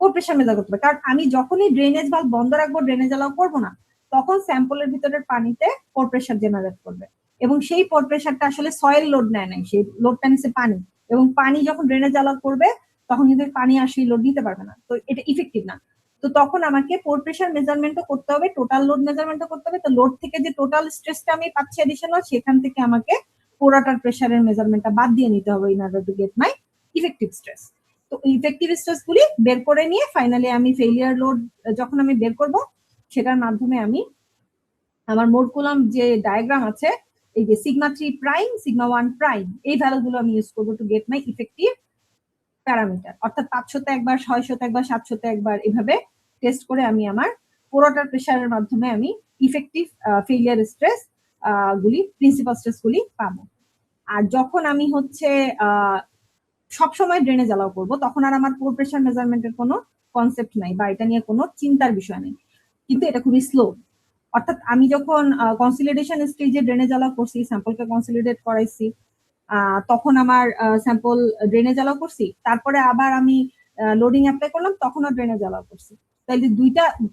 পোর প্রেশার মেজার করতে হবে। কারণ আমি যখনই ড্রেনেজ ভালভ বন্ধ রাখবো, ড্রেনেজ অ্যালাউ করবো না, তখন স্যাম্পলের ভিতরের পানিতে পোর প্রেশার জেনারেট করবে, এবং সেই পোর প্রেশারটা আসলে সয়েল লোড নেয় নাই, সেই লোডটা নিচ্ছে পানি। এবং পানি যখন ড্রেনেজ অ্যালাউ করবে, তখন কিন্তু পানি আর সেই লোড নিতে পারবে না, তো এটা ইফেক্টিভ না। তো তখন আমাকে পোর প্রেশার মেজারমেন্টও করতে হবে, টোটাল লোড মেজারমেন্টও করতে হবে। তো লোড থেকে যে টোটাল স্ট্রেসটা আমি পাচ্ছি এডিশনাল, সেখান থেকে আমাকে পোরাটার প্রেশারের মেজারমেন্টটা বাদ দিয়ে নিতে হবে in order to get my effective stress. তো ইফেক্টিভ স্ট্রেস গুলি বের করে নিয়ে ফাইনালি আমি ফেইলিয়ার লোড যখন আমি বের করব, সেটার মাধ্যমে আমি আমার মোট কুলম্ব যে ডায়াগ্রাম আছে, এই যে সিগমা 3 প্রাইম, সিগমা 1 প্রাইম, এই ভ্যালুগুলো আমি ইউজ করবো to get my effective parameter. অর্থাৎ 500তে একবার, 600তে একবার, 700তে একবার, এভাবে টেস্ট করে আমি আমার পুরোটার প্রেশারের মাধ্যমে আমি ইফেক্টিভ ফেইলিয়ার স্ট্রেস গুলি, প্রিন্সিপাল স্ট্রেস গুলি পাবো। আর যখন আমি হচ্ছে সবসময় ড্রেনেজ অ্যালাউ করবো, তখন আর আমার পোর প্রেশার মেজারমেন্টের কোনো কনসেপ্ট নাই বা এটা নিয়ে কোনো চিন্তার বিষয় নেই, কিন্তু এটা খুবই স্লো। অর্থাৎ আমি যখন কনসিলিডেশন স্টেজে ড্রেনেজ অ্যালাউ করছি, স্যাম্পলকে কনসিলিডেট করাইছি, তখন আমার স্যাম্পল ড্রেনেজ অ্যালাউ করছি, তারপরে আবার আমি লোডিং অ্যাপ্লাই করলাম, তখনও ড্রেনেজ অ্যালাউ করছি। তাইলে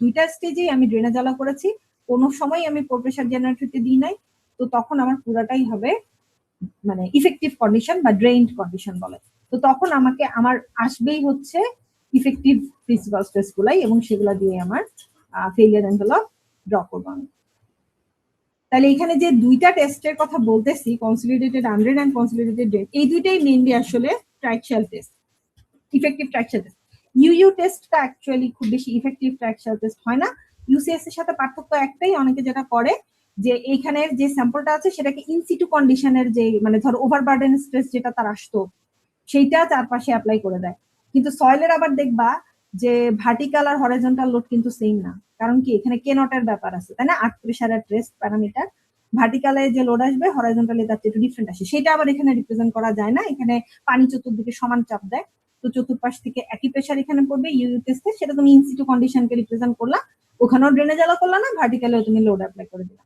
দুইটা স্টেজেই আমি ড্রেনেজ অ্যালাউ করেছি, কোনো সময় আমি পোর প্রেশার জেনারেটরতে দিই নাই। তো তখন আমার পুরাটাই হবে মানে ইফেক্টিভ কন্ডিশন বা ড্রেইনড কন্ডিশন বলে। তো তখন আমার আসবেই হচ্ছে ইফেক্টিভ প্রিন্সিপাল স্ট্রেস গুলাই, এবং সেগুলা দিয়ে আমার ফেইলিয়ার এনভেলপ ড্র করবো আমি। তাহলে এখানে যে দুইটা টেস্টের কথা বলতেছি, consolidated under and consolidated drain, এই দুইটাই মেইনলি আসলে ট্রাইক্সিয়াল টেস্ট, ইফেক্টিভ ট্রাইক্সিয়াল টেস্ট। ইউইউ টেস্টটা অ্যাকচুয়ালি খুব বেশি ইফেক্টিভ ট্রাইক্সিয়াল টেস্ট হয় না। ইউসিএস এর সাথে পার্থক্য একটাই, অনেকে যেটা করে যে এইখানের যে স্যাম্পলটা আছে সেটাকে ইনসিটু কন্ডিশনের যে মানে ধর ওভারবার্ডেন স্ট্রেস যেটা তার আসতো সেইটা চারপাশে অ্যাপ্লাই করে দেয়। কিন্তু সয়েলের আবার দেখবা যে ভার্টিক্যাল আর হরাইজন্টাল লোড কিন্তু সেম না। কারণ কি, এখানে কে নটের ব্যাপার আছে, তাই না? আর্থ প্রেসার আর ট্রেস প্যারামিটার, ভার্টিক্যালে যে লোড আসবে হরাইজন্টালি তার একটু ডিফারেন্ট আসে, সেটা আবার এখানে রিপ্রেজেন্ট করা যায় না। এখানে পানি চতুর্দিকে সমান চাপ দেয়, তো চতুর্পাশ থেকে একই প্রেসার এখানে পড়বে। ইউইউ টেস্টে সেটা তুমি ইনসিটু কন্ডিশনকে রিপ্রেজেন্ট করলা, ওখানেও ড্রেনেজ অ্যালাউ করলা না, ভার্টিক্যালেও তুমি লোড অ্যাপ্লাই করে দিলা।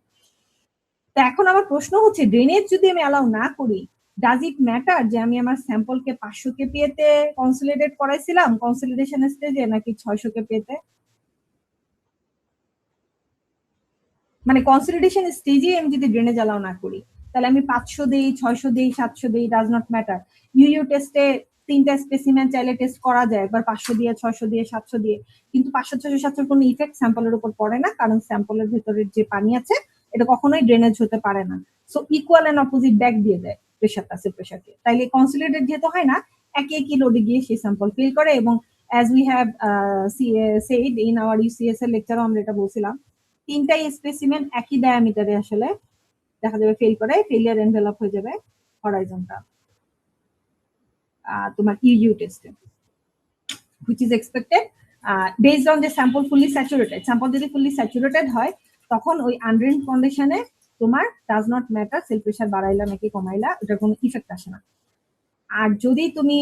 তো এখন আমার প্রশ্ন হচ্ছে, ড্রেনেজ যদি আমি অ্যালাউ না করি, ডাজ ইট ম্যাটার যে আমি আমার স্যাম্পলকে 500 কেপিএ তে কনসলিডেট করাইছিলাম কনসলিডেশন স্টেজে, নাকি 600 কেপিএ তে? মানে কনসলিডেশন স্টেজে আমি যদি ড্রেনেজ অ্যালাউ না করি, তাহলে আমি 500 দেই, 600 দেই, 700 দেই, ডাজ নট ম্যাটার। ইউইউ টেস্টে 3টা স্পেসিমেন চাইলে টেস্ট করা যায়, একবার 500 দিয়ে, 600 দিয়ে, 700 দিয়ে, কিন্তু 500, 600, 700 কোনো ইফেক্ট স্যাম্পলের উপর পড়ে না, কারণ স্যাম্পলের ভেতরের যে পানি আছে এটা কখনোই ড্রেনেজ হতে পারে না। So equal and opposite back দিয়ে দেয় প্রেশারটা প্রেশারকে। তাইলে কনসলিডেট যেহেতু হয় না, একই লোডে গিয়ে সেই স্যাম্পল ফিল করে। এবং as we have said in our UCS এর লেকচারও আমরা এটা বলছিলাম, 3টাই স্পেসিমেন একই ডায়ামিটারে আসলে দেখা যাবে ফেল করে, ফেলিয়ার এনভেলপ হয়ে যাবে হরাইজন্টাল তোমার ইউইউ টেস্টে, which is expected based on the sample fully saturated. Sample যদি ফুললি স্যাচুরেটেড হয়, তখন ওই আনড্রেইনড কন্ডিশনে তোমার does not matter cell pressure বাড়াইলা নাকি কমাইলা, এটার কোনো ইফেক্ট আসে না। আর যদি তুমি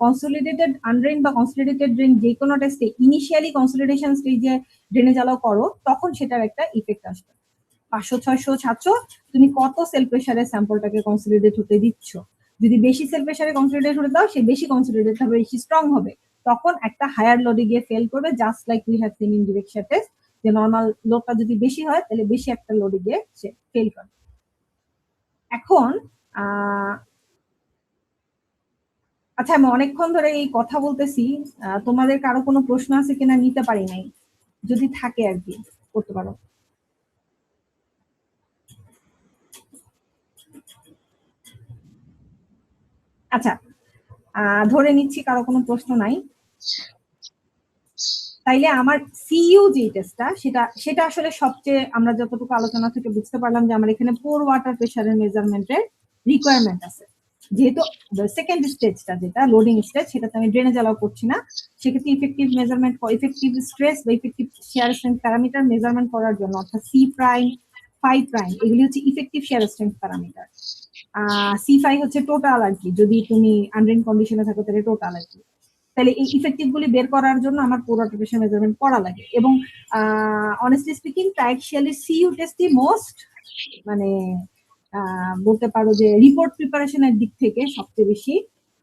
কনসলিডেটেড আনড্রেইন বা কনসলিডেটেড ড্রেন যে কোনো টেস্টে ইনিশিয়ালি কনসলিডেশন স্টেজে ড্রেনেজ অ্যালাউ করো, তখন সেটার একটা ইফেক্ট আসবে। 500, 600, 700 তুমি কত সেল প্রেশারে স্যাম্পলটাকে কনসলিডেট হতে দিচ্ছ। যদি বেশি সেল প্রেশারে কনসলিডেট হতে দাও, সে বেশি কনসলিডেট হবে, বেশি স্ট্রং হবে, তখন একটা হায়ার লোডে গিয়ে ফেল করবে, just like we have seen in direction test, যে নর্মাল লোডটা যদি বেশি হয় তাহলে বেশি একটা লোডে গিয়ে সে ফেল করে। এখন আচ্ছা, আমি অনেকক্ষণ ধরে এই কথা বলতেছি, তোমাদের কারো কোনো প্রশ্ন আছে কিনা নিতে পারি নাই, যদি থাকে আর কি করতে পারো। আচ্ছা, ধরে নিচ্ছি কারো কোনো প্রশ্ন নাই। তাইলে আমার সিইউ যে টেস্টটা, সেটা আসলে সবচেয়ে, আমরা যতটুকু আলোচনা থেকে বুঝতে পারলাম যে আমার এখানে পোর ওয়াটার প্রেশারের মেজারমেন্টের রিকোয়ারমেন্ট আছে। যেহেতু সেকেন্ড স্টেজটা যেটা লোডিং স্টেজ, সেটাতে আমি ড্রেনেজ অ্যালাউ করছি না, সেক্ষেত্রে ইফেক্টিভ মেজারমেন্ট, ইফেক্টিভ স্ট্রেস বা effective share strength parameter measurement করার জন্য, অর্থাৎ সি প্রাইম, ফাই প্রাইম, এগুলি হচ্ছে effective share strength parameter. C5 হচ্ছে টোটাল আর কি, যদি তুমি আনড্রেইনড কন্ডিশনে থাকো তাহলে টোটাল আর কি। তাহলে এই ইফেক্টিভ গুলি বের করার জন্য আমার পোর ওয়াটার প্রেশার মেজারমেন্ট করা লাগে। এবং অনেস্টলি স্পিকিং ট্রাইক্সিয়ালি সিইউ টেস্টই মোস্ট, মানে বলতে পারো যে রিপোর্ট প্রিপারেশনের দিক থেকে সবচেয়ে বেশি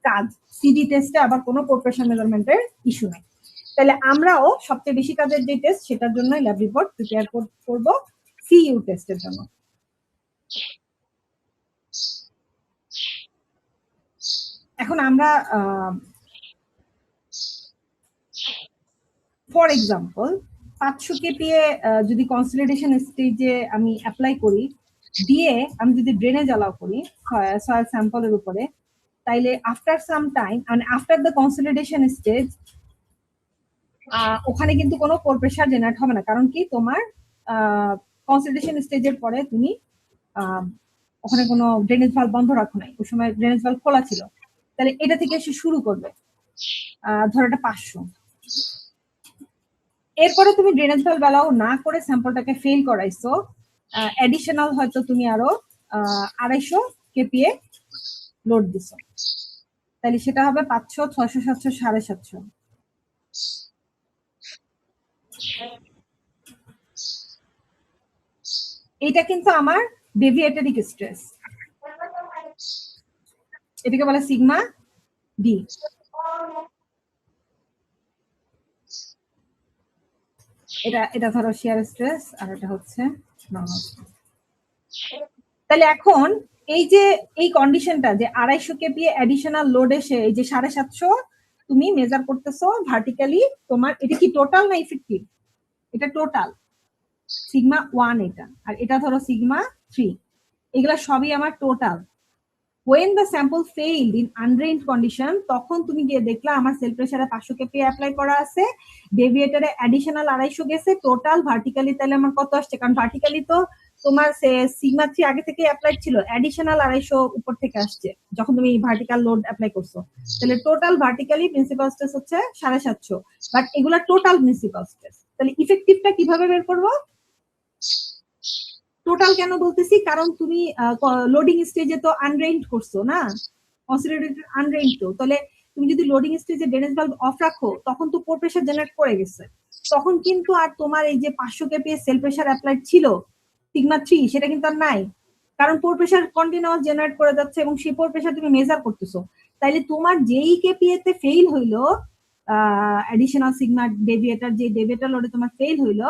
কাজ। সিডি টেস্টে আবার কোনো পোর প্রেশার মেজারমেন্টের ইস্যু নেই। তাহলে আমরাও সবচেয়ে বেশি কাজের যে টেস্ট, সেটার জন্য ল্যাব রিপোর্ট প্রিপেয়ার করব সিইউ টেস্টের জন্য। এখন আমরা ফর এক্সাম্পল 500 কেপিএ যদি কনসলিডেশন স্টেজে আমি অ্যাপ্লাই করি, দিয়ে আমি যদি ড্রেনেজ অ্যালাউ করি সয়েল স্যাম্পলের উপরে, তাইলে আফটার সাম টাইম মানে আফটার দ্য কনসলিডেশন স্টেজ ওখানে কিন্তু কোনো পোর প্রেশার জেনারেট হবে না। কারণ কি, তোমার কনসলিডেশন স্টেজের পরে তুমি ওখানে কোনো ড্রেনেজ ভালভ বন্ধ রাখো নাই, ওই সময় ড্রেনেজ ভালভ খোলা ছিল। তাহলে এটা থেকে এসে শুরু করবে, ধরো এটা 500, এরপরে তুমি ড্রেনেজ ভালভ অ্যালাউ না করে স্যাম্পলটাকে ফেল করাইছো, অ্যাডিশনাল হয়তো তুমি আরো 250 কেপিএ লোড দিছো, তাহলে সেটা হবে 500, 600, 700, 750। এটা কিন্তু আমার ডেভিয়েটেরিক স্ট্রেস, এটাকে বলে সিগমা ডি। এটা ধরো শিয়ার স্ট্রেস, আর এটা হচ্ছে নরমাল স্ট্রেস। তাহলে এখন এই যে এই কন্ডিশনটা যে 250 কেপিএ অ্যাডিশনাল লোড এসে এই যে 750 তুমি মেজার করতেছো ভার্টিক্যালি, তোমার এটা কি টোটাল না ইফেক্টিভ? এটা টোটাল সিগমা 1, এটা আর এটা ধরো সিগমা 3, এগুলা সবই আমার total. when the sample failed in undrained condition, তখন তুমি গিয়ে দেখলা আমার সেল প্রেসারে 500 কেপি অ্যাপ্লাই করা আছে, ডেভিয়েটরে অ্যাডিশনাল 250 গেছে, টোটাল ভার্টিক্যালি তাহলে আমার কত আসছে? কারণ ভার্টিক্যালি তো তোমার সিগমা 3 আগে থেকে অ্যাপ্লাই ছিল, অ্যাডিশনাল 250 উপর থেকে আসছে যখন তুমি ভার্টিক্যাল লোড অ্যাপ্লাই করছো। তাহলে টোটাল ভার্টিক্যালি প্রিন্সিপাল স্ট্রেস হচ্ছে 750, বাট এগুলা টোটাল প্রিন্সিপাল স্ট্রেস। তাহলে ইফেক্টিভটা কিভাবে বের করবো? টোটাল কেন বলতেছি? কারণ তুমি লোডিং স্টেজে তো আনরেইনড করছো না, কনসিডারেটেড আনরেইনড, তো তাহলে তুমি যদি লোডিং স্টেজে ড্রেনেজ ভালভ অফ রাখো তখন তো পোর প্রেসার জেনারেট করে গেছে, তখন কিন্তু আর তোমার এই যে 500 কেপিএ সেল প্রেসার অ্যাপ্লাইড ছিল সিগমা 3 সেটা কিন্তু আর নাই, কারণ পোর প্রেসার কন্টিনিউয়াস জেনারেট করে যাচ্ছে এবং সেই পোর প্রেসার তুমি মেজার করতেছো। তাইলে তোমার যেই কেপিএ তে ফেল হইলো অ্যাডিশনাল সিগমা ডেভিয়েটর, যে ডেভিয়েটর লোডে তোমার ফেল হইলো,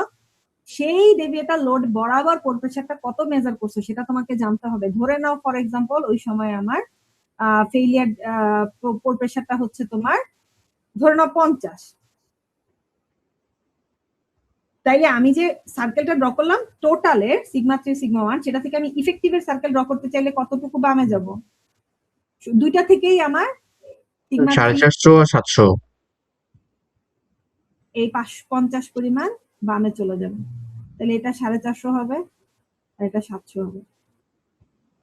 সেই ডেভিয়েটর লোড বরাবর পোর প্রেসারটা কত মেজার করছো সেটা তোমাকে জানতে হবে। ধরে নাও ফর এক্সাম্পল ওই সময় আমার ফেইলিয়ার পোর প্রেসারটা হচ্ছে তোমার ধরে নাও 50, তাইলে আমি যে সার্কেলটা ড্র করলাম টোটালের সিগমা 3 সিগমা 1, সেটা থেকে আমি ইফেক্টিভের সার্কেল ড্র করতে চাইলে কতটুকু বামে যাব? দুইটা থেকেই আমার সিগমা 3 450 আর 700 এই 50 পরিমাণ বামে চলে যাবে, তাহলে এটা 450 হবে আর এটা 700 হবে।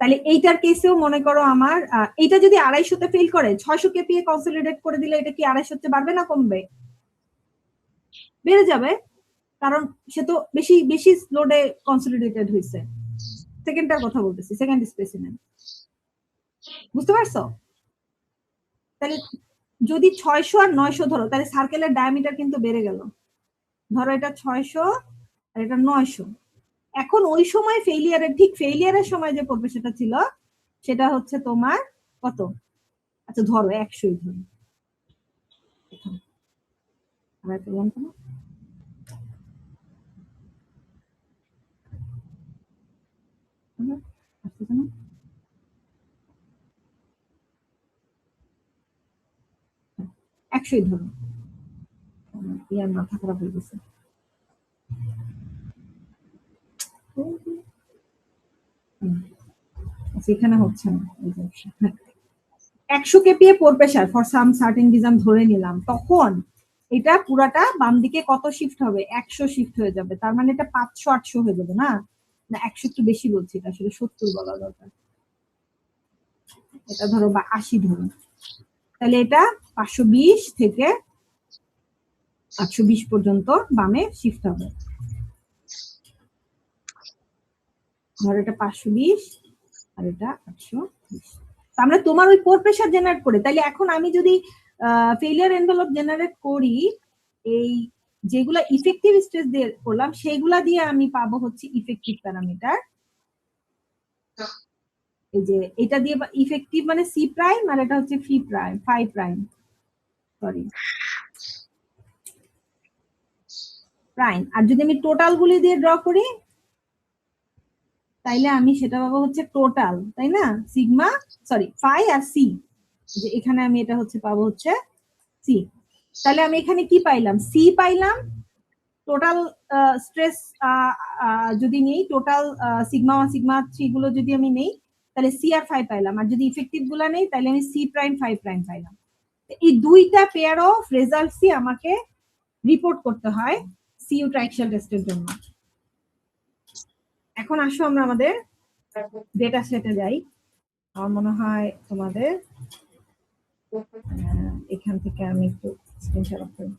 তাহলে এইটার কেসেও মনে করো আমার এটা যদি 250 ফেল করে 600 কেপিএ কনসলিডেট করে দিলে এটা কি 250 বাড়বে না কমবে? বেড়ে যাবে, কারণ সে তো বেশি বেশি লোডে কনসলিডেটেড হয়েছে। সেকেন্ডটার কথা বলতেছি, সেকেন্ড স্পেসিমেন, বুঝতে পারছো? তাহলে যদি 600 আর 900 ধরো, তাহলে সার্কেলের ডায়ামিটার কিন্তু বেড়ে গেল। ধরো এটা 600 আর এটা 900। এখন ওই সময় ফেইলিয়ারের, ঠিক ফেইলিয়ারের সময় যে প্রফেশনটা ছিল সেটা হচ্ছে তোমার কত? আচ্ছা ধরো 100 ধরো, একশোই ধরো, ইয়ার মাথা খারাপ হয়ে গেছে। এখানে হচ্ছে না, 100 kPa poor pressure for some certain reason ধরে নিলাম, তখন এটা পুরাটা বাম দিকে কত শিফট হবে? 100 শিফট হয়ে যাবে। তার মানে এটা 500 800 হয়ে যাবে না? না 100 একটু বেশি বলছি, এটা আসলে 70 বলা দরকার। এটা ধরো বা 80 ধরো, তাহলে এটা 520 থেকে 820 পর্যন্ত বামে শিফট হবে। ধরো এটা 520 আর এটা 820। আমরা তোমার ওই পোর প্রেসার জেনারেট করে, তাইলে এখন আমি যদি ফেইলিয়ার এনভেলপ জেনারেট করি, এই যেগুলা ইফেক্টিভ স্ট্রেস দিয়ে করলাম সেগুলা দিয়ে আমি পাবো হচ্ছে ইফেক্টিভ প্যারামিটার। এই যে এটা দিয়ে ইফেক্টিভ মানে সি প্রাইম আর এটা হচ্ছে phi prime, phi prime, sorry prime. আর যদি আমি টোটাল গুলি দিয়ে ড্র করি তাইলে আমি সেটা পাবো হচ্ছে টোটাল, তাই না? সিগমা সরি ফাই আর সি, যে এখানে আমি এটা হচ্ছে পাবো হচ্ছে সি। তাহলে আমি এখানে কি পাইলাম? সি পাইলাম, টোটাল স্ট্রেস যদি নেই, টোটাল সিগমা 1 সিগমা 3 গুলো যদি আমি নেই তাহলে সি আর ফাই পাইলাম, আর যদি ইফেক্টিভ গুলা নেই তাহলে আমি সি প্রাইম ফাই প্রাইম পাইলাম। এই দুইটা পেয়ার অফ রেজাল্টসই আমাকে রিপোর্ট করতে হয় সিইউ ট্রাইক্সাল টেস্টের জন্য। এখন আসো আমরা আমাদের ডেটা সেটে যাই। আমার মনে হয় তোমাদের এখান থেকে আমি একটু স্ক্রিনশট করি।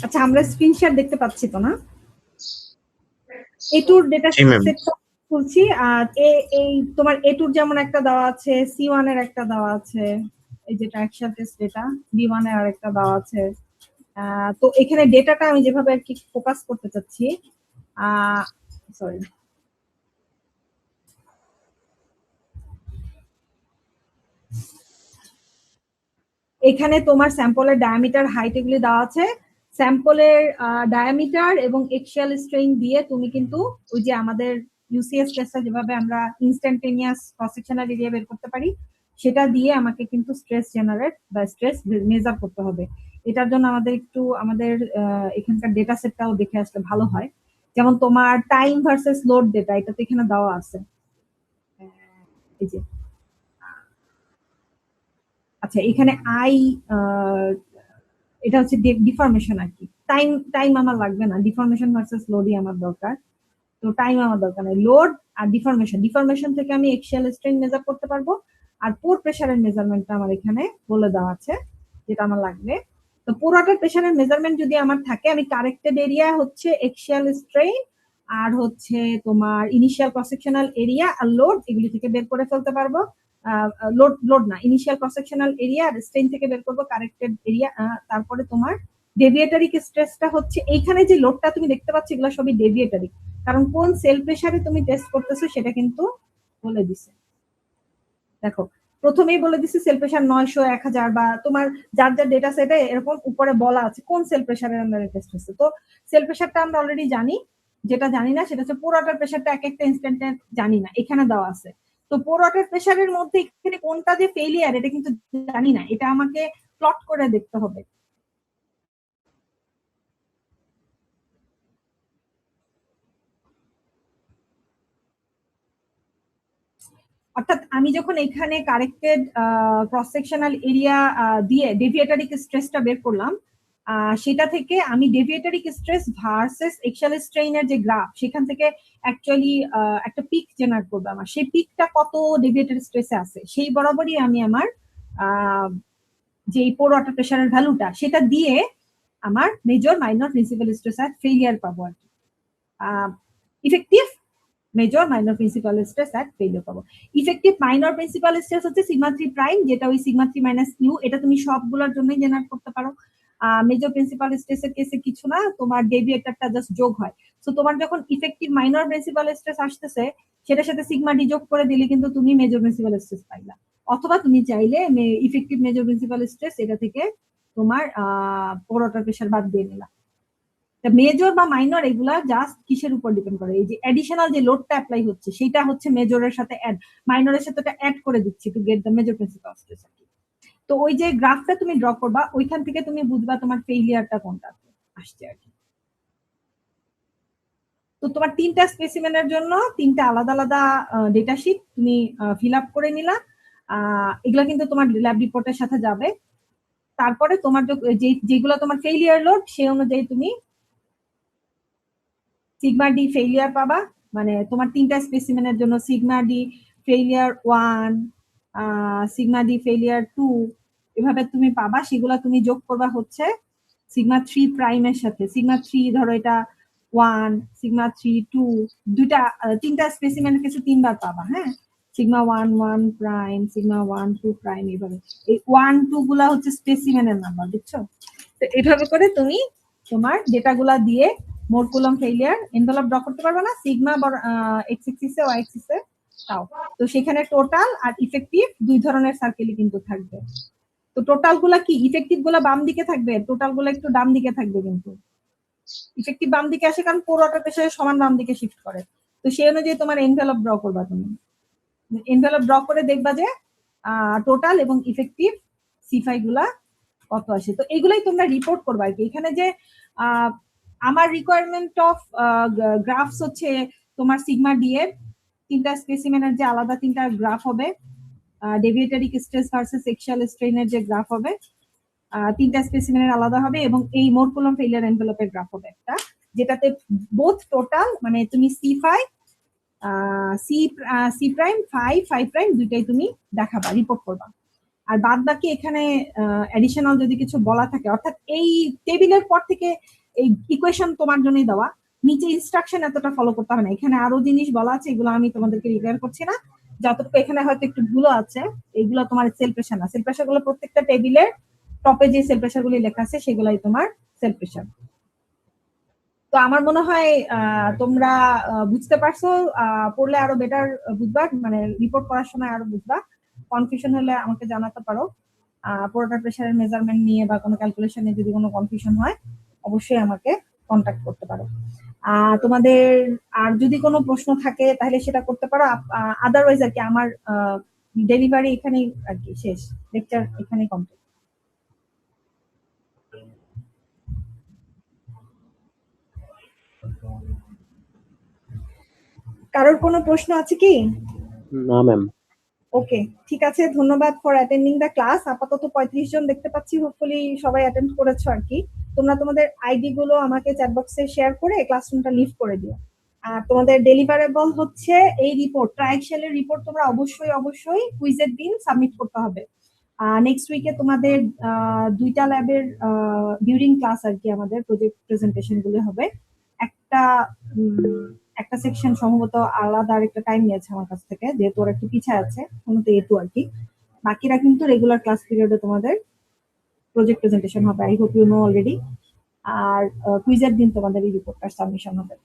আচ্ছা, আমরা স্ক্রিনশট দেখতে পাচ্ছি তো না? এটুর ডেটা জি ম্যাম। সেট খুলছি। আর এই তোমার এটুর যেমন একটা দেওয়া আছে, C1 এর একটা দেওয়া আছে, এই যেটা অ্যাকশন টেস্ট ডেটা, B1 এর আরেকটা দেওয়া আছে। তো এখানে ডেটাটা আমি যেভাবে আর কি ফোকাস করতে চাচ্ছি, সরি, এখানে তোমার স্যাম্পলের ডায়ামিটার, হাইট এগুলি দেওয়া আছে। স্যাম্পলের ডায়ামিটার এবং এক্সিয়াল স্ট্রেইন দিয়ে তুমি কিন্তু ওই যে আমাদের ইউসিএস টেস্টটা যেভাবে আমরা ইনস্ট্যান্টেনিয়াস ক্রস সেকশনাল এরিয়া বের করতে পারি, সেটা দিয়ে আমাকে কিন্তু স্ট্রেস জেনারেট বা স্ট্রেস মেজার করতে হবে। এটার জন্য আমাদের এখানকার ডেটা সেটটাও দেখে আসলে ভালো হয়। যেমন তোমার টাইম ভার্সেস লোড ডেটা, এটা তো এখানে দেওয়া আছে। এই যে, আচ্ছা, এখানে এটা হচ্ছে ডিফরমেশন আর কি। টাইম টাইম আমার লাগবে না, ডিফরমেশন ভার্সেস লোডই আমার দরকার। তো টাইম আমার দরকার নেই, লোড আর ডিফরমেশন থেকে আমি এক্সিয়াল স্ট্রেন মেজার করতে পারবো। আর পোর প্রেসারের মেজারমেন্টটা আমার এখানে বলে দেওয়া আছে, যেটা আমার লাগবে। তো পোর ওয়াটার প্রেসারের মেজারমেন্ট যদি আমার থাকে, আমি কারেক্টেড এরিয়া হচ্ছে এক্সিয়াল স্ট্রেন আর হচ্ছে তোমার ইনিশিয়াল ক্রস সেকশনাল এরিয়া আর লোড, এগুলি থেকে বের করে ফেলতে পারবো। লোড না, ইনিশিয়াল ক্রস সেকশনাল এরিয়া আর স্ট্রেন থেকে বের করবো কারেক্টেড এরিয়া। তারপরে তোমার ডেভিয়েটারিক স্ট্রেসটা হচ্ছে এইখানে যে লোডটা তুমি দেখতে পাচ্ছ, এগুলো সবই ডেভিয়েটারিক, কারণ কোন সেল প্রেসারে তুমি টেস্ট করতেছো সেটা কিন্তু বলে দিছে। দেখো, প্রথমেই বলে দিছে সেল প্রেসার 900, 1000 বা তোমার যার যার ডেটা সেটে এরকম উপরে বলা আছে কোন সেল প্রেসারের আন্ডারে টেস্ট হচ্ছে। তো সেল প্রেসারটা আমরা অলরেডি জানি, যেটা জানি না সেটা হচ্ছে পোর ওয়াটার প্রেসারটা এক একটা ইনস্ট্যান্টে জানি না, এখানে দেওয়া আছে। তো পোর ওয়াটার প্রেসারের মধ্যে এখানে কোনটা যে ফেলিয়ার এটা কিন্তু জানি না, এটা আমাকে প্লট করে দেখতে হবে। অর্থাৎ আমি যখন এখানে কারেক্টেড ক্রস সেকশনাল এরিয়া দিয়ে ডেভিয়েটারিক স্ট্রেসটা বের করলাম, সেটা থেকে আমি ডেভিয়েটারিক স্ট্রেস ভার্সেস এক্সিয়াল স্ট্রেইনের যে গ্রাফ, সেখান থেকে অ্যাকচুয়ালি একটা পিক জেনারেট করবো। আমার সেই পিকটা কত ডেভিয়েটারি স্ট্রেসে আছে সেই বরাবরই আমি আমার যে পোর ওয়াটার প্রেসারের ভ্যালুটা সেটা দিয়ে আমার মেজর, মাইনর, প্রিন্সিপাল স্ট্রেস আর ফেলিয়ার পাবো আর কি। Effective major, minor, principal stress at failure পাবো। ইফেক্টিভ মাইনর প্রিন্সিপাল স্ট্রেস হচ্ছে সিগমা 3 প্রাইম, যেটা ওই সিগমা 3 মাইনাস ইউ, এটা তুমি সবগুলোর জন্যই জেনারেট করতে পারো। মেজর প্রিন্সিপাল স্ট্রেসের কেসে কিছু না, তোমার ডেভিয়েটরটা জাস্ট যোগ হয়। সো তোমার যখন ইফেক্টিভ মাইনর প্রিন্সিপাল স্ট্রেস আসতেছে, সেটার সাথে সিগমা ডি যোগ করে দিলে কিন্তু তুমি মেজর প্রিন্সিপাল স্ট্রেস পাইলা। অথবা তুমি চাইলে ইফেক্টিভ মেজর প্রিন্সিপাল স্ট্রেস এটা থেকে তোমার পোর ওয়াটার প্রেসার বাদ দিয়ে নিলা। মেজর বা মাইনর এগুলা জাস্ট কিসের উপর ডিপেন্ড করে, এই যে অ্যাডিশনাল যে লোডটা অ্যাপ্লাই হচ্ছে সেটা হচ্ছে মেজরের সাথে অ্যাড, মাইনরের সাথে ওটা অ্যাড করে দিচ্ছি to get the major principal stress. তো ওই যে গ্রাফটা তুমি ড্র করবা, ওইখান থেকে তুমি বুঝবা তোমার ফেইলিয়ারটা কোনটা আসছে আর কি। তো তোমার তিনটা স্পেসিমেনের জন্য তিনটা আলাদা আলাদা ডেটা শিট তুমি ফিল আপ করে নিলা। এগুলা কিন্তু তোমার ল্যাব রিপোর্টের সাথে যাবে। তারপরে তোমার যেগুলো তোমার ফেইলিয়ার লোড, সেই অনুযায়ী তুমি সিগমা ডি ফেইলিয়ার পাবা। মানে তোমার তিনটা স্পেসিমেনের জন্য sigma D failure 1, sigma D failure 2, এভাবে তুমি পাবা। সেগুলো তুমি যোগ করবা হচ্ছে সিগমা 3 প্রাইমের সাথে। সিগমা 3 ধরো এটা 1, সিগমা 3 2, তিনটা স্পেসিমেনের কিছু তিনবার পাবা। হ্যাঁ, সিগমা 1 1 প্রাইম, সিগমা 1 2 প্রাইম, এইভাবে। এই 1 2 গুলা হচ্ছে স্পেসিমেনের নাম্বার, বুঝছো? তো এভাবে করে তুমি তোমার ডেটাগুলা দিয়ে মোট কুলম ফেইলিয়ার এনভেলপ ড্র করতে পারবে না, সিগমা এক্স এক্সিসে ওয়াই এক্সিসে তাও। তো সেখানে টোটাল আর ইফেক্টিভ দুই ধরনের সার্কেলই কিন্তু থাকবে। তো টোটাল গুলা কি, ইফেক্টিভ গুলা বাম দিকে থাকবে, টোটাল গুলা একটু ডান দিকে থাকবে। কিন্তু ইফেক্টিভ বাম দিকে আসে কারণ পোর ওয়াটার প্রেসারে সমান বাম দিকে শিফট করে। তো সেই অনুযায়ী তোমার এনভেলপ ড্র করবা। তুমি এনভেলপ ড্র করে দেখবা যে টোটাল এবং ইফেক্টিভ সিফাই গুলা কত আসে। তো এগুলাই তোমরা রিপোর্ট করবা আর কি। এখানে যে আমার রিকোয়ারমেন্ট অফ গ্রাফস হচ্ছে তোমার সিগমা ডি এর তিনটা স্পেসিমেনের যে আলাদা তিনটা গ্রাফ হবে, ডেভিয়েটারিক স্ট্রেস ভার্সেস এক্সিয়াল স্ট্রেইনের যে গ্রাফ হবে, তিনটা স্পেসিমেনের আলাদা হবে, এবং এই মোট কুলম ফেইলিয়ার এনভেলপের গ্রাফ হবে একটা, যেটাতে বোথ টোটাল মানে তুমি C phi C prime 5 5 prime দুইটাই তুমি দেখাবা, রিপোর্ট করবা। আর বাদ বাকি এখানে অ্যাডিশনাল যদি কিছু বলা থাকে, অর্থাৎ এই টেবিলের পর থেকে এই ইকুয়েশন তোমার জন্যই দেওয়া, নিচে ইনস্ট্রাকশন এতটা ফলো করতে হবে না। এখানে আরো জিনিস বলা আছে, এগুলো আমি তোমাদেরকে রিপেয়ার করছি না। যতটুকু এখানে হয়তো একটু ভুলো আছে, এগুলো তোমার সেল প্রেশার না। সেল প্রেশার গুলো প্রত্যেকটা টেবিলের টপে যে সেল প্রেশার গুলি লেখা আছে সেগুলাই তোমার সেল প্রেশার। তো আমার মনে হয় তোমরা বুঝতে পারছো, পড়লে আরো বেটার বুঝবা, মানে রিপোর্ট করার সময় আরো বুঝবা। কনফিউশন হলে আমাকে জানাতে পারো। পুরোটা প্রেশারের মেজারমেন্ট নিয়ে বা কোনো ক্যালকুলেশনে যদি কোনো কনফিউশন হয় অবশ্যই আমাকে কন্ট্যাক্ট করতে পারো। তোমাদের আর যদি কোনো প্রশ্ন থাকে তাহলে সেটা করতে পারো। আদারওয়াইজ আর কি আমার ডেলিভারি এখানেই আর কি শেষ, লেকচার এখানেই কমপ্লিট। কারোর কোনো প্রশ্ন আছে কি? না ম্যাম। ওকে, ঠিক আছে, ধন্যবাদ ফর অ্যাটেন্ডিং দ্য ক্লাস। আপাতত 35 জন দেখতে পাচ্ছি, হোপফুলি সবাই অ্যাটেন্ড করেছো আর কি। তোমরা তোমাদের আইডি গুলো আমাকে চ্যাট বক্সে শেয়ার করে ক্লাসরুমটা লিভ করে দিও। আর তোমাদের ডেলিভারেবল হচ্ছে এই রিপোর্ট, ট্রায়াক্সেলের রিপোর্ট তোমরা অবশ্যই কুইজের দিন সাবমিট করতে হবে। নেক্সট উইকে তোমাদের দুইটা ল্যাবের ডিউরিং ক্লাস আর কি আমাদের প্রজেক্ট প্রেজেন্টেশন গুলো হবে। একটা সেকশন সম্ভবত আলাদা আরেকটা টাইম নিয়েছে আমার কাছ থেকে, যেহেতু ওরা একটু পিছায় আছে, মূলত A2 আর কি। বাকিরা কিন্তু রেগুলার ক্লাস পিরিয়ডে তোমাদের প্রজেক্ট প্রেজেন্টেশন হবে, I hope you know already. আর কুইজের দিন তোমাদের এই রিপোর্টটার সাবমিশন হবে,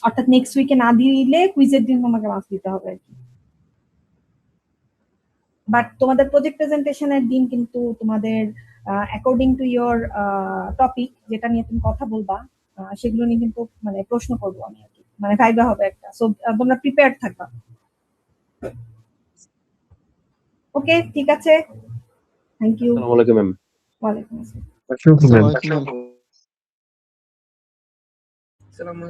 অর্থাৎ নেক্সট উইকে না দিলে কুইজের দিন তোমাকে মার্কস দিতে হবে আর কি। বাট তোমাদের প্রজেক্ট প্রেজেন্টেশনের দিন কিন্তু তোমাদের অ্যাকর্ডিং টু ইয়োর টপিক, যেটা নিয়ে তুমি কথা বলবা, সেগুলো নিয়ে কিন্তু মানে প্রশ্ন করবো আমি আর কি, মানে ভাইবা হবে একটা। সো তোমরা প্রিপেয়ার্ড থাকবা। ওকে, ঠিক আছে, থ্যাংক ইউ। আসসালামু আলাইকুম ম্যাম। ওয়ালাইকুম আসসালাম। আসসালামু আলাইকুম।